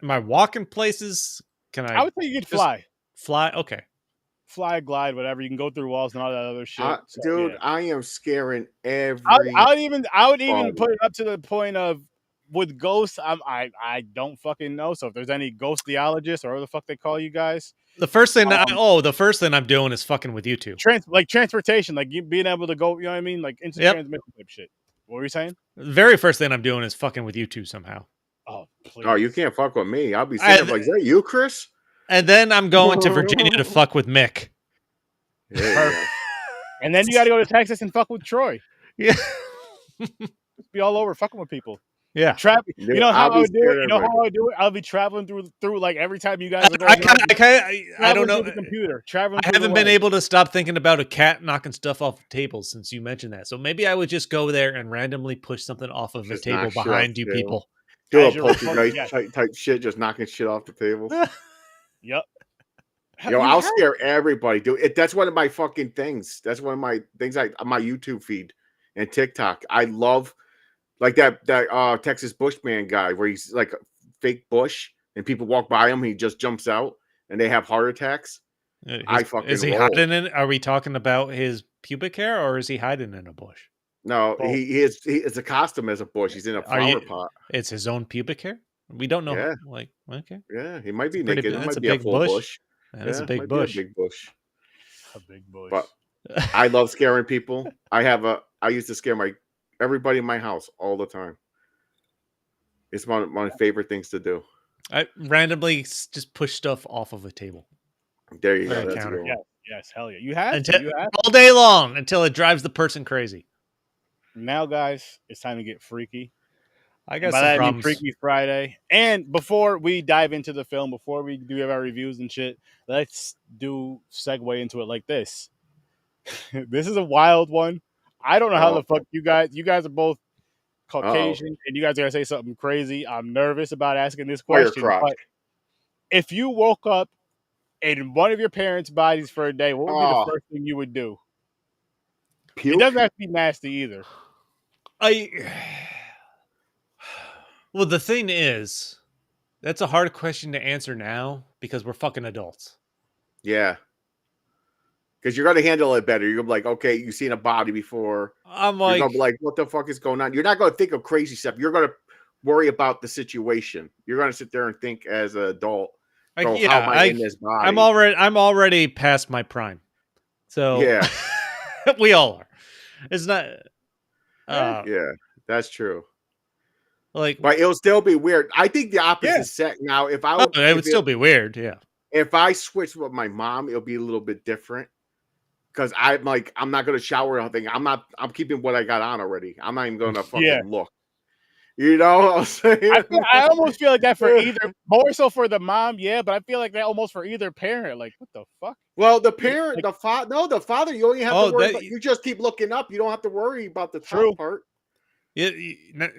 am I walking places? Can I would say you could fly. Fly? Okay. Fly, glide, whatever. You can go through walls and all that other shit. Dude, yeah. I am scaring every. I would even put it up to the point of with ghosts. I don't fucking know. So if there's any ghost theologists or whatever the fuck they call you guys, the first thing I'm doing is fucking with you two. Transportation, like you being able to go. You know what I mean? Like instant transmission type shit. What were you saying? The very first thing I'm doing is fucking with you two somehow. Oh, please. Oh, you can't fuck with me. I'll be saying like, is that you, Chris? And then I'm going to Virginia to fuck with Mick. Perfect. And then you got to go to Texas and fuck with Troy. Yeah. Just be all over fucking with people. Yeah. You know how I'll I be would do scared it. of You know everybody. how I would do it. I'll be traveling through like every time you guys are I, going out. I don't Traveling know. through the computer. Traveling I through the haven't been web. able to stop thinking about a cat knocking stuff off tables since you mentioned that. So maybe I would just go there and randomly push something off of a Just table knock shit off behind the you table. people. Do a As you're poltergeist yes. type shit, just knocking shit off the tables. Yep. You I'll have scare everybody, dude. That's one of my fucking things. That's one of my things on my YouTube feed and TikTok. I love like that Texas Bushman guy where he's like a fake bush and people walk by him, he just jumps out and they have heart attacks. I fucking Is he roll. hiding in? Are we talking about his pubic hair, or is he hiding in a bush? No, Both. he is a costume as a bush. He's in a flower pot. It's his own pubic hair. We don't know. Yeah. Like, okay, Yeah, he might be pretty naked. big. It That's might a be a big full bush. bush. That is a Yeah, big might bush. be a big bush. a big bush. But I love scaring people. I used to scare everybody in my house all the time. It's one of my favorite things to do. I randomly just push stuff off of a table. There you Or go. a That's a counter. good yes, one. yes, hell yeah. You have Until, to. You have all day long until it drives the person crazy. Now, guys, it's time to get freaky. I And got by some that I mean problems. Freaky Friday. And before we dive into the film, before we do our reviews and shit, let's segue into it like this. This is a wild one. I don't know how Oh. the fuck you guys are both Caucasian and you guys are gonna say something crazy. I'm nervous about asking this Fire question. crotch. But if you woke up in one of your parents' bodies for a day, what would be the first thing you would do? Puke? It doesn't have to be nasty either. Well, the thing is, that's a hard question to answer now because we're fucking adults. Yeah. Because you're going to handle it better. You're going to be like, okay, you've seen a body before. I'm You're like, going to be like, what the fuck is going on? You're not going to think of crazy stuff. You're going to worry about the situation. You're going to sit there and think as an adult, how am I in this body? I'm already past my prime. So Yeah. we all are. It's not. Yeah, that's true. Like, but it'll still be weird. I think the opposite set now. If I would, it would still be weird. Yeah. If I switched with my mom, it'll be a little bit different. Because I'm like, I'm not going to shower or anything. I'm keeping what I got on already. I'm not even going to fucking look. You know what I'm saying? I almost feel like that for either, more so for the mom, yeah, but I feel like that almost for either parent. Like, what the fuck? Well, the parent, the father, you only have to worry about, you just keep looking up. You don't have to worry about the top part. Yeah,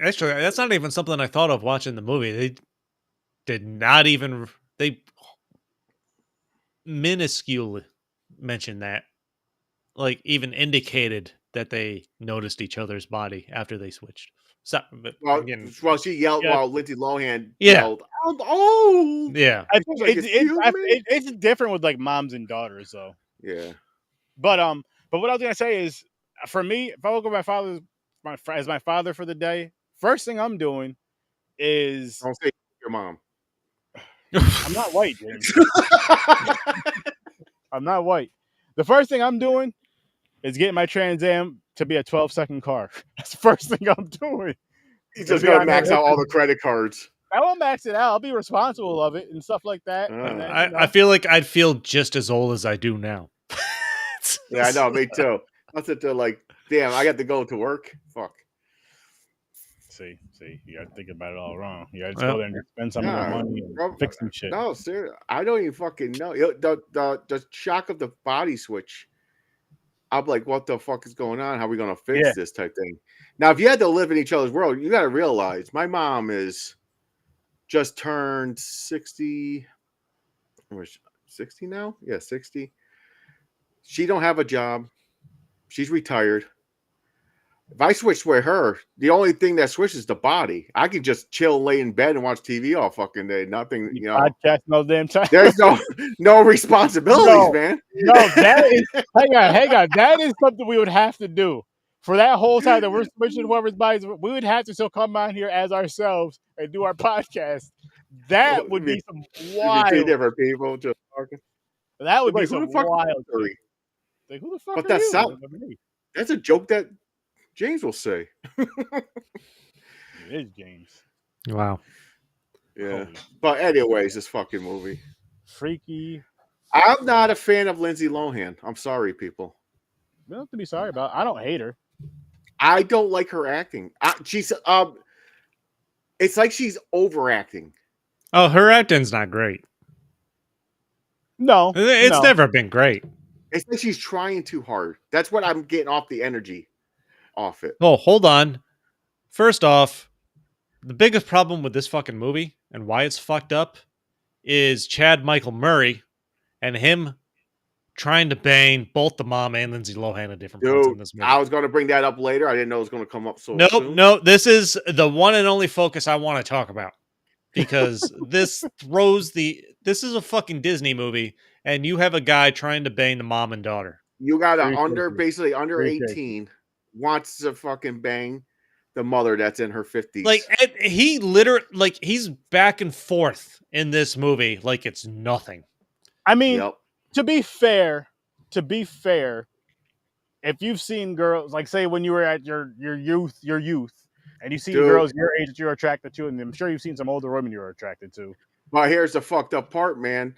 actually, that's not even something I thought of watching the movie. They did not even, they minuscule mentioned that, like even indicated that they noticed each other's body after they switched. So, but well, she yelled while Lindsay Lohan yelled, "I'm old." Yeah, like, it's different with like moms and daughters, though. Yeah, but what I was gonna say is, for me, if I look at as my father for the day, first thing I'm doing is don't say your mom. I'm not white, James. I'm not white. The first thing I'm doing is getting my Trans Am to be a 12-second car. That's the first thing I'm doing. He's just gonna max out all the credit cards. I won't max it out. I'll be responsible of it and stuff like that. And then, I feel like I'd feel just as old as I do now. Yeah, I know. Me too. I'll sit there like, damn, I got to go to work. Fuck. See, you got to think about it all wrong. You got to go there and spend some of that money and fix some shit. No, seriously, I don't even fucking know. The shock of the body switch. I'm like, what the fuck is going on? How are we going to fix this type thing? Now, if you had to live in each other's world, you got to realize my mom is just turned 60. 60 now? Yeah, 60. She don't have a job. She's retired. If I switch with her, the only thing that switches is the body. I can just chill, lay in bed, and watch TV all fucking day. Nothing, you know. Podcast no damn time. There's no responsibilities, man. No, that is hang on. That is something we would have to do for that whole time that we're switching whoever's bodies. We would have to still come on here as ourselves and do our podcast. That would be some wild. Two different people just talking. That would be like, some wild. Like, who the fuck but are that's you? That's a joke that James will say. It is James. Wow. Yeah. But anyways, this fucking movie. Freaky. I'm not a fan of Lindsay Lohan. I'm sorry, people. You don't have to be sorry about it. I don't hate her. I don't like her acting. She's It's like she's overacting. Oh, her acting's not great. No, It's no. never been great. It's like she's trying too hard. That's what I'm getting off the energy off it. Oh, hold on. First off, the biggest problem with this fucking movie and why it's fucked up is Chad Michael Murray and him trying to bang both the mom and Lindsay Lohan at different points in Dude, this movie. I was going to bring that up later. I didn't know it was going to come up so Nope, soon. no, this is the one and only focus I want to talk about because this is a fucking Disney movie and you have a guy trying to bang the mom and daughter. You got Very basically under Very 18 wants to fucking bang the mother that's in her 50s. Like he literally he's back and forth in this movie like it's nothing. I mean, Yep. to be fair, if you've seen girls, like say when you were at your youth, and you see Dude. girls your age that you're attracted to, and I'm sure you've seen some older women you're attracted to. But here's the fucked up part, man.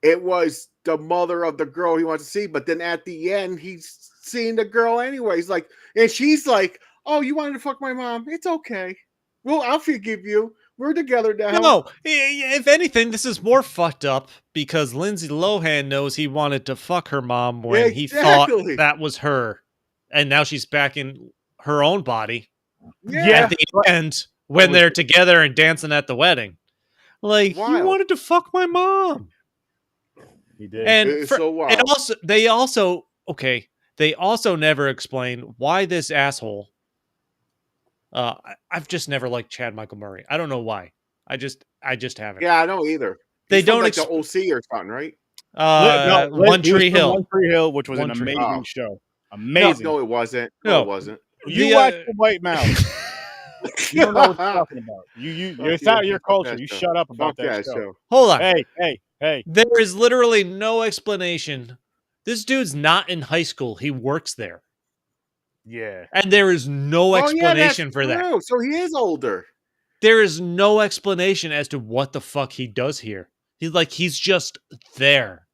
It was the mother of the girl he wants to see, but then at the end, he's seeing the girl anyways. Like, and she's like, "Oh, you wanted to fuck my mom? It's okay. Well, I'll forgive you. We're together now." No, if anything, this is more fucked up because Lindsay Lohan knows he wanted to fuck her mom when he thought Exactly. that was her, and now she's back in her own body Yeah. at the end when they're together and dancing at the wedding. Like, you Wild. wanted to fuck my mom. He did. And It's so wild. they also never explain why this asshole. I've just never liked Chad Michael Murray. I don't know why. I just haven't. Yeah, I don't either. They He's from, don't like the OC or something, right? One Tree Hill. One Tree Hill, which was One an Tree- amazing show. Amazing. No, it wasn't. No. No, it wasn't. You The, watch the White Mouse. You don't know what you're talking about. It's out of your culture. You shut up about Fuck that show. Hold on. Hey. There is literally no explanation. This dude's not in high school. He works there. Yeah. And there is no explanation for that. True. So he is older. There is no explanation as to what the fuck he does here. He's just there.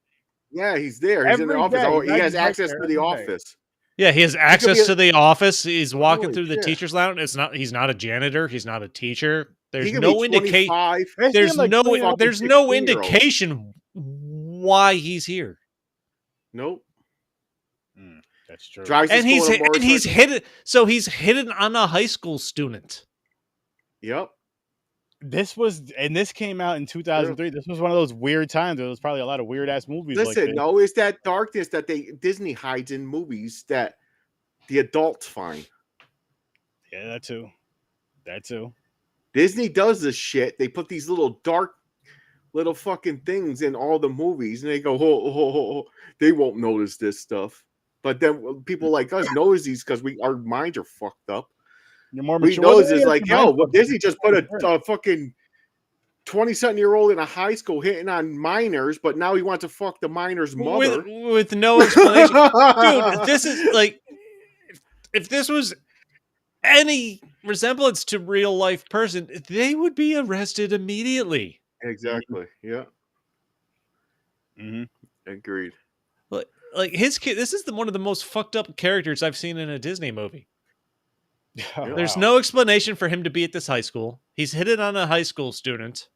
Yeah, he's there. He's in the office. Oh, he has access to the office. Yeah, he has access to the office. He's walking Holy through the shit. teacher's lounge. He's not a janitor. He's not a teacher. There's He could no be indication. 25. There's no 16-year-old. indication why he's here. Nope. That's true. Drives his And he's school in a motorcycle. hidden. So he's hidden on a high school student. Yep. This came out in 2003. This was one of those weird times. There was probably a lot of weird ass movies. Listen, like this. no, it's that darkness that Disney hides in movies that the adults find. Yeah, that too. Disney does this shit. They put these little dark little fucking things in all the movies, and they go, oh, they won't notice this stuff. But then people like us notice these because our minds are fucked up. You're more We mature. notice it's like, yo, well, Disney just put a fucking 20-something-year-old in a high school hitting on minors, but now he wants to fuck the minor's mother. With no explanation. Dude, this is like, if this was any resemblance to real life person, they would be arrested immediately. Exactly. Yeah. Mm-hmm. Agreed. Like his kid, this is one of the most fucked up characters I've seen in a Disney movie. There's no explanation for him to be at this high school. He's hidden on a high school student.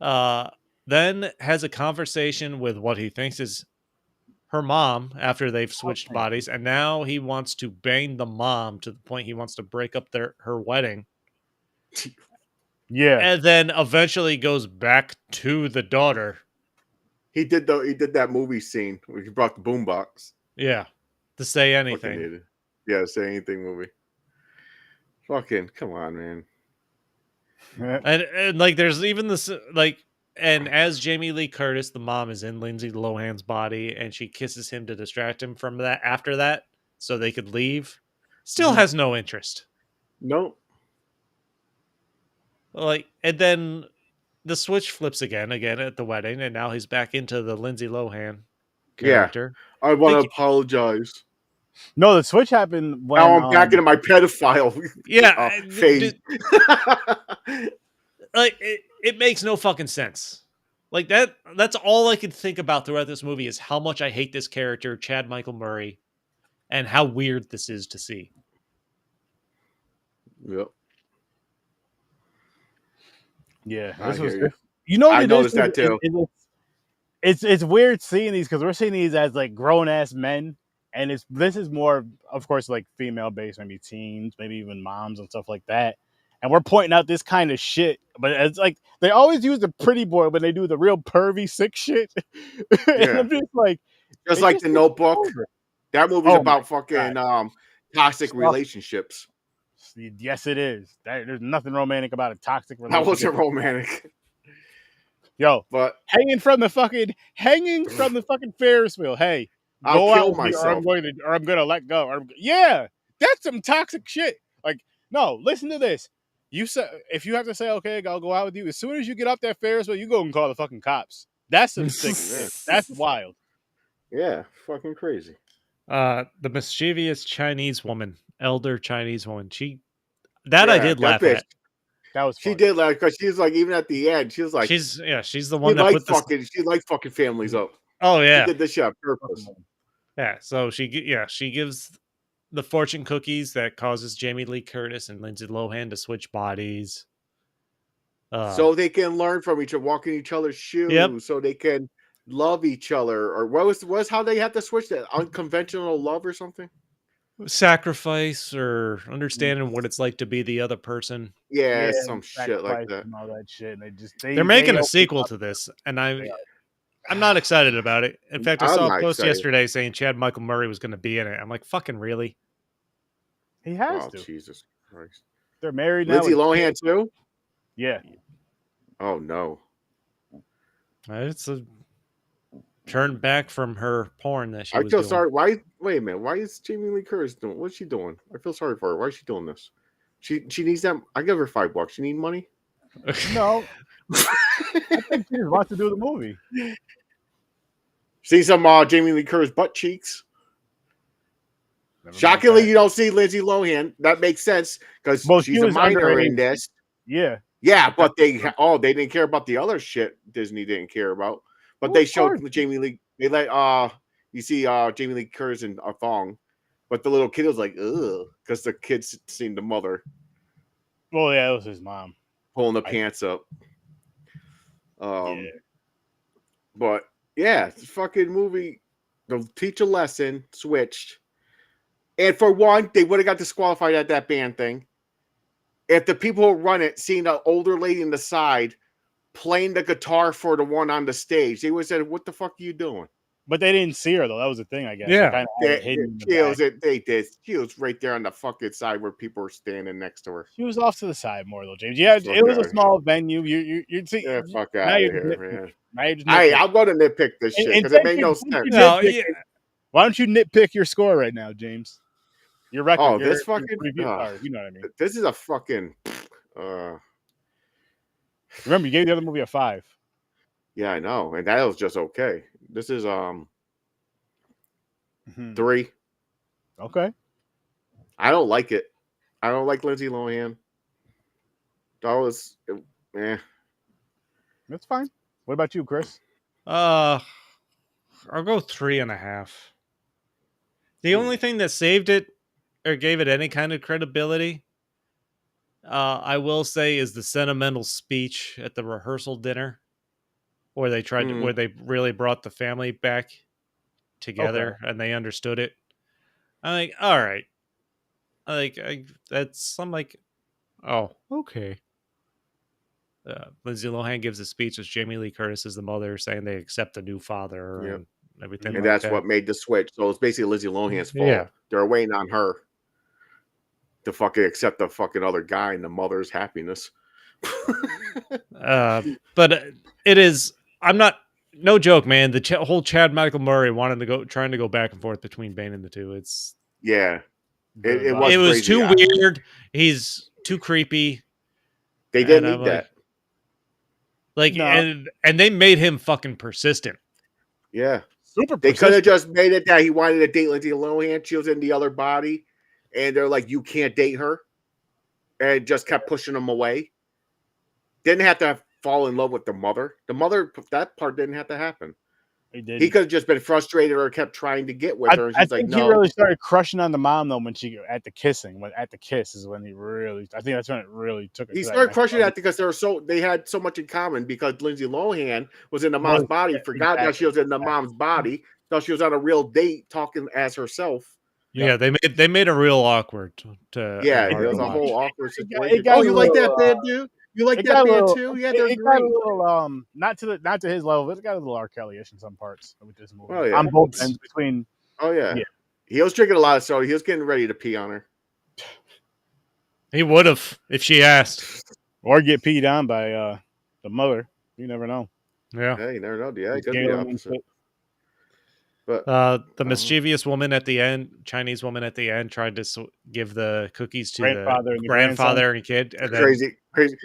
Then has a conversation with what he thinks is her mom after they've switched bodies, and now he wants to bang the mom to the point he wants to break up her wedding. Yeah. And then eventually goes back to the daughter. He did that movie scene where he brought the boombox. Yeah. To say anything. Fucking yeah, say anything movie. Fucking come on, man. And like there's even this like, and as Jamie Lee Curtis, the mom is in Lindsay Lohan's body and she kisses him to distract him from that after that so they could leave. Still has no interest. Nope. Like, and then the switch flips again at the wedding, and now he's back into the Lindsay Lohan character. Yeah. I want to apologize. No, the switch happened when now I'm back into my pedophile phase. Like it makes no fucking sense. Like that's all I could think about throughout this movie is how much I hate this character, Chad Michael Murray, and how weird this is to see. Yep. Yeah, I this was. hear you. You know what I it is? noticed that too. It's weird seeing these because we're seeing these as like grown ass men, and this is more, of course, like female based, maybe teens, maybe even moms and stuff like that. And we're pointing out this kind of shit, but it's like they always use the pretty boy when they do the real pervy sick shit. And Yeah. I'm just like, Just it like just The gets Notebook. over. That movie's Oh my about fucking god, toxic Stuff. relationships. Yes, it is. There's nothing romantic about a toxic That relationship. wasn't romantic. Yo, But hanging from the fucking Ferris wheel. Hey, I'll go out kill with me, myself. or I'm gonna let go. Yeah, that's some toxic shit. Like, no, listen to this. You say if you have to say, okay, I'll go out with you. As soon as you get off that Ferris wheel, you go and call the fucking cops. That's some sick shit. That's wild. Yeah, fucking crazy. The mischievous Chinese woman, elder Chinese woman. I Yeah, did that laugh bitch. at. That was She funny. did like, because she's like, even at the end, she was like, She's the she one that liked put this. fucking families up. Oh She yeah, did this shit on purpose. yeah. So she gives the fortune cookies that causes Jamie Lee Curtis and Lindsay Lohan to switch bodies. So they can learn from each other, walk in each other's shoes, Yep. so they can love each other. Or what was how they had to switch that unconventional love or something? Sacrifice or understanding what it's like to be the other person. Yeah, Yeah, some shit like sacrifice that. and all that shit. And They're making a open sequel up. to this, and They I'm not excited about it. In fact, I I'm saw a not post excited. yesterday saying Chad Michael Murray was going to be in it. I'm like, fucking really? He has Oh, to. Jesus Christ. They're married now. Lindsay with Lohan kids. too? Yeah. Oh no. It's a turn back from her porn that she I was feel doing. sorry. Wait a minute. Why is Jamie Lee Curtis doing what's she doing? I feel sorry for her. Why is she doing this? She needs that. I give her $5. She need money? No. I think she just wants to do the movie. See some Jamie Lee Curtis butt cheeks. Never Shockingly, mind you don't see Lindsay Lohan. That makes sense because Well, she's she a was minor in underage. this. Yeah. Yeah, but they didn't care about the other shit Disney didn't care about. But Well, they of showed course. Jamie Lee. They let you see Jamie Lee Curtis in a thong, but the little kid was like ugh because the kid's seen the mother Well, yeah, it was his mom. pulling the pants up. Yeah. But yeah, it's a fucking movie. They'll teach a lesson. Switched, and for one, they would have got disqualified at that band thing. If the people who run it seen an older lady in the side playing the guitar for the one on the stage, they would have said, "What the fuck are you doing?" But they didn't see her though. That was the thing, I guess. Yeah. They kind of had it hidden in the back. They did. She was right there on the fucking side where people were standing next to her. She was off to the side more though, James. Yeah, Fuck it was a outta small venue. You'd see. Yeah, fuck Now out you're of just here, nitpicking. man. Now you're just Hey, nitpicking. I'm going to nitpick this shit And because it made no since sense. you're No, nitpicking, why don't you nitpick your score right now, James? Your record. Oh, this your fucking. review card. You know what I mean. This is a fucking. Remember, you gave the other movie a 5. Yeah, I know, and that was just okay. This is 3. Okay. I don't like it. I don't like Lindsay Lohan. That was, That's fine. What about you, Chris? I'll go 3.5. The only thing that saved it or gave it any kind of credibility, I will say, is the sentimental speech at the rehearsal dinner, where they where they really brought the family back together and they understood it. I'm like, all right, I'm like, oh, okay. Lindsay Lohan gives a speech as Jamie Lee Curtis is the mother, saying they accept a new father and everything. and like that's that. what made the switch. So it's basically Lindsay Lohan's fault. Yeah. They're waiting on her to fucking accept the fucking other guy and the mother's happiness. But it is. I'm not. No joke, man. The whole Chad Michael Murray trying to go back and forth between Bane and the two. It's yeah. It was crazy. too weird. He's too creepy. They didn't need that. And they made him fucking persistent. Yeah. Super persistent. They could have just made it that he wanted to date Lindsay Lohan. She was in the other body. And they're like, you can't date her. And just kept pushing him away. Didn't have to fall in love with the mother. The mother, that part didn't have to happen. He could have just been frustrated or kept trying to get with her. And I she's like, think no. he really started crushing on the mom though when she at the kissing. When at the kiss is when he really. I think that's when it really took it. He to that started next crushing level. that because they had so much in common because Lindsay Lohan was in the mom's body, forgot that she was in the mom's body, thought she was on a real date talking as herself. Yeah, they made it real awkward to Yeah, hard it was to a watch. whole awkward It situation. got Oh, a you like little, that band, dude? You like it that got a band little. too? Yeah, they're It got a great. little not to his level, but it got a little R. Kelly-ish in some parts with this movie. Oh, yeah. On both ends between. Oh yeah. Yeah. He was drinking a lot of soda. He was getting ready to pee on her. He would have if she asked. Or get peed on by the mother. You never know. Yeah. Yeah, you never know. Yeah, it Just could be giggling and opposite. shit. But The mischievous woman at the end, Chinese woman at the end, tried to give the cookies to Grandfather the and the grandfather and kid, and then crazy.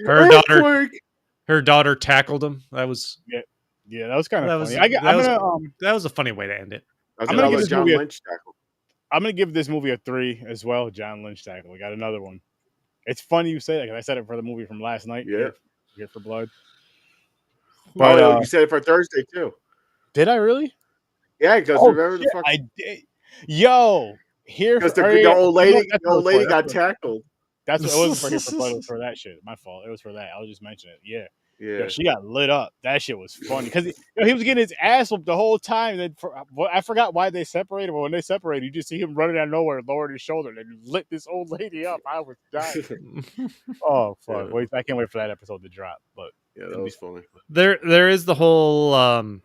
her daughter tackled him. That was Yeah, that was kind of funny. that was a funny way to end it. I was I'm gonna gonna let give John this movie Lynch tackle. I'm gonna give this movie a 3 as well. John Lynch tackle. We got another one. It's funny you say that because I said it for the movie from last night. Yeah. Here for Blood. But But you said it for Thursday too. did I really? Yeah, because remember the fuck. I did. Yo, here Because for the old lady, that's got what- tackled. That's what it wasn't for here for Blood. It was for that shit. My fault. It was for that. I was just mentioning it. Yeah. Yeah. Yo, she got lit up. That shit was funny because he was getting his ass whooped the whole time. Then I forgot why they separated, but when they separated, you just see him running out of nowhere, lowered his shoulder, and lit this old lady up. I was dying. Oh fuck! Yeah. Wait, I can't wait for that episode to drop. But Yeah, that was funny. There is the whole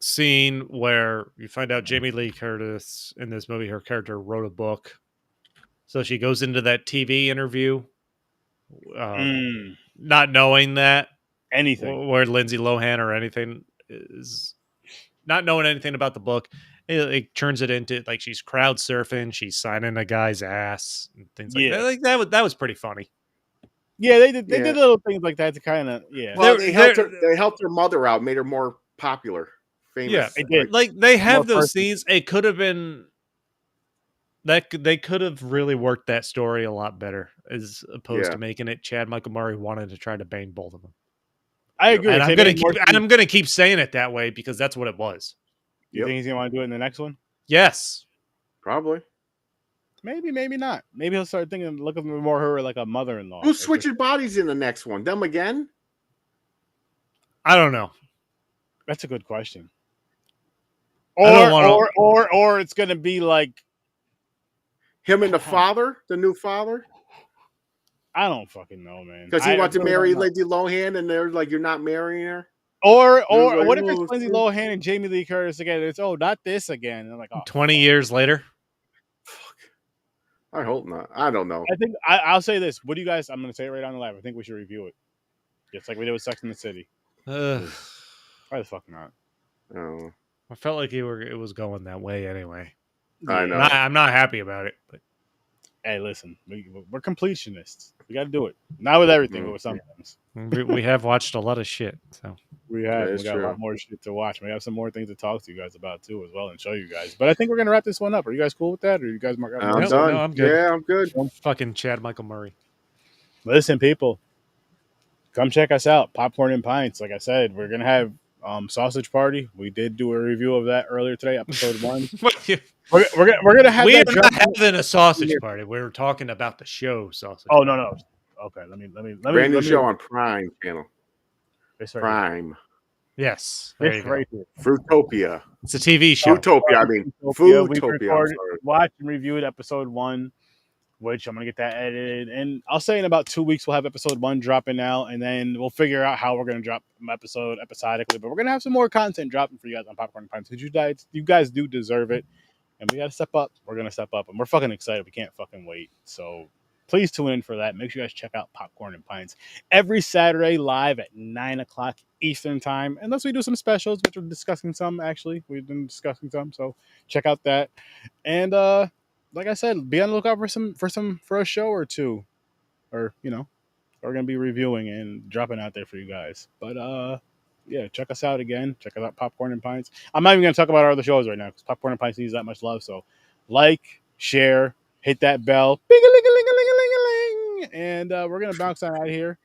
scene where you find out Jamie Lee Curtis in this movie, her character wrote a book, so she goes into that TV interview, not knowing that anything where Lindsay Lohan or anything is not knowing anything about the book. It turns it into like she's crowd surfing, she's signing a guy's ass and things like that. Like that was pretty funny. Yeah, they did little things like that to kind of Well, they helped her mother out, made her more popular, famous. Yeah, it did. Like they have those scenes. It could have been that they could have really worked that story a lot better as opposed to making it Chad Michael Murray wanted to try to bang both of them. I agree. And I'm gonna keep saying it that way because that's what it was. You think he's gonna want to do it in the next one? Yes, probably. Maybe, maybe not. Maybe he'll start looking more her like a mother-in-law. Who's switching bodies in the next one? Them again? I don't know. That's a good question. Or it's gonna be like him and the father, the new father. I don't fucking know, man. Because he wants to marry Lindsay Lohan, and they're like, "You're not marrying her." Or what if it's Lindsay Lohan and Jamie Lee Curtis again? It's not this again. And I'm like, 20 years later. Fuck. I hope not. I don't know. I think I'll say this. What do you guys? I'm going to say it right on the live. I think we should review it, just like we did with Sex in the City. Why the fuck not? Oh. I felt like it was going that way anyway. I know. I'm not happy about it. But hey, listen, we're completionists. We got to do it. Not with everything, but with some things. We have watched a lot of shit, so we got a lot more shit to watch. We have some more things to talk to you guys about too, as well, and show you guys. But I think we're gonna wrap this one up. Are you guys cool with that? Or you guys mark? I'm done. No, I'm good. Yeah, I'm good. Fucking Chad Michael Murray. Listen, people, come check us out. Popcorn and Pints. Like I said, we're gonna have sausage party. We did do a review of that earlier today, episode 1. we're gonna have. We are not having a sausage party. We were talking about the show sausage. Oh no. Okay, let me. Brand new show on Prime channel. Prime. Yes, there you go. Fruitopia. It's a TV show. Fruitopia. I mean, Foodtopia. Watched and reviewed episode 1, which I'm gonna get that edited, and I'll say in about 2 weeks we'll have episode 1 dropping out, and then we'll figure out how we're gonna drop an episode episodically. But we're gonna have some more content dropping for you guys on Popcorn Pints because you guys do deserve it, and we gotta step up. We're gonna step up, and we're fucking excited. We can't fucking wait. So please tune in for that. Make sure you guys check out Popcorn and Pints every Saturday live at 9:00 Eastern time. Unless we do some specials, which we're discussing some. Actually, we've been discussing some, so check out that. And like I said, be on the lookout for a show or two, or we're gonna be reviewing and dropping out there for you guys. But yeah, check us out again. Check us out, Popcorn and Pints. I'm not even gonna talk about our other shows right now because Popcorn and Pints needs that much love. So like, share, hit that bell, and we're gonna bounce on out of here.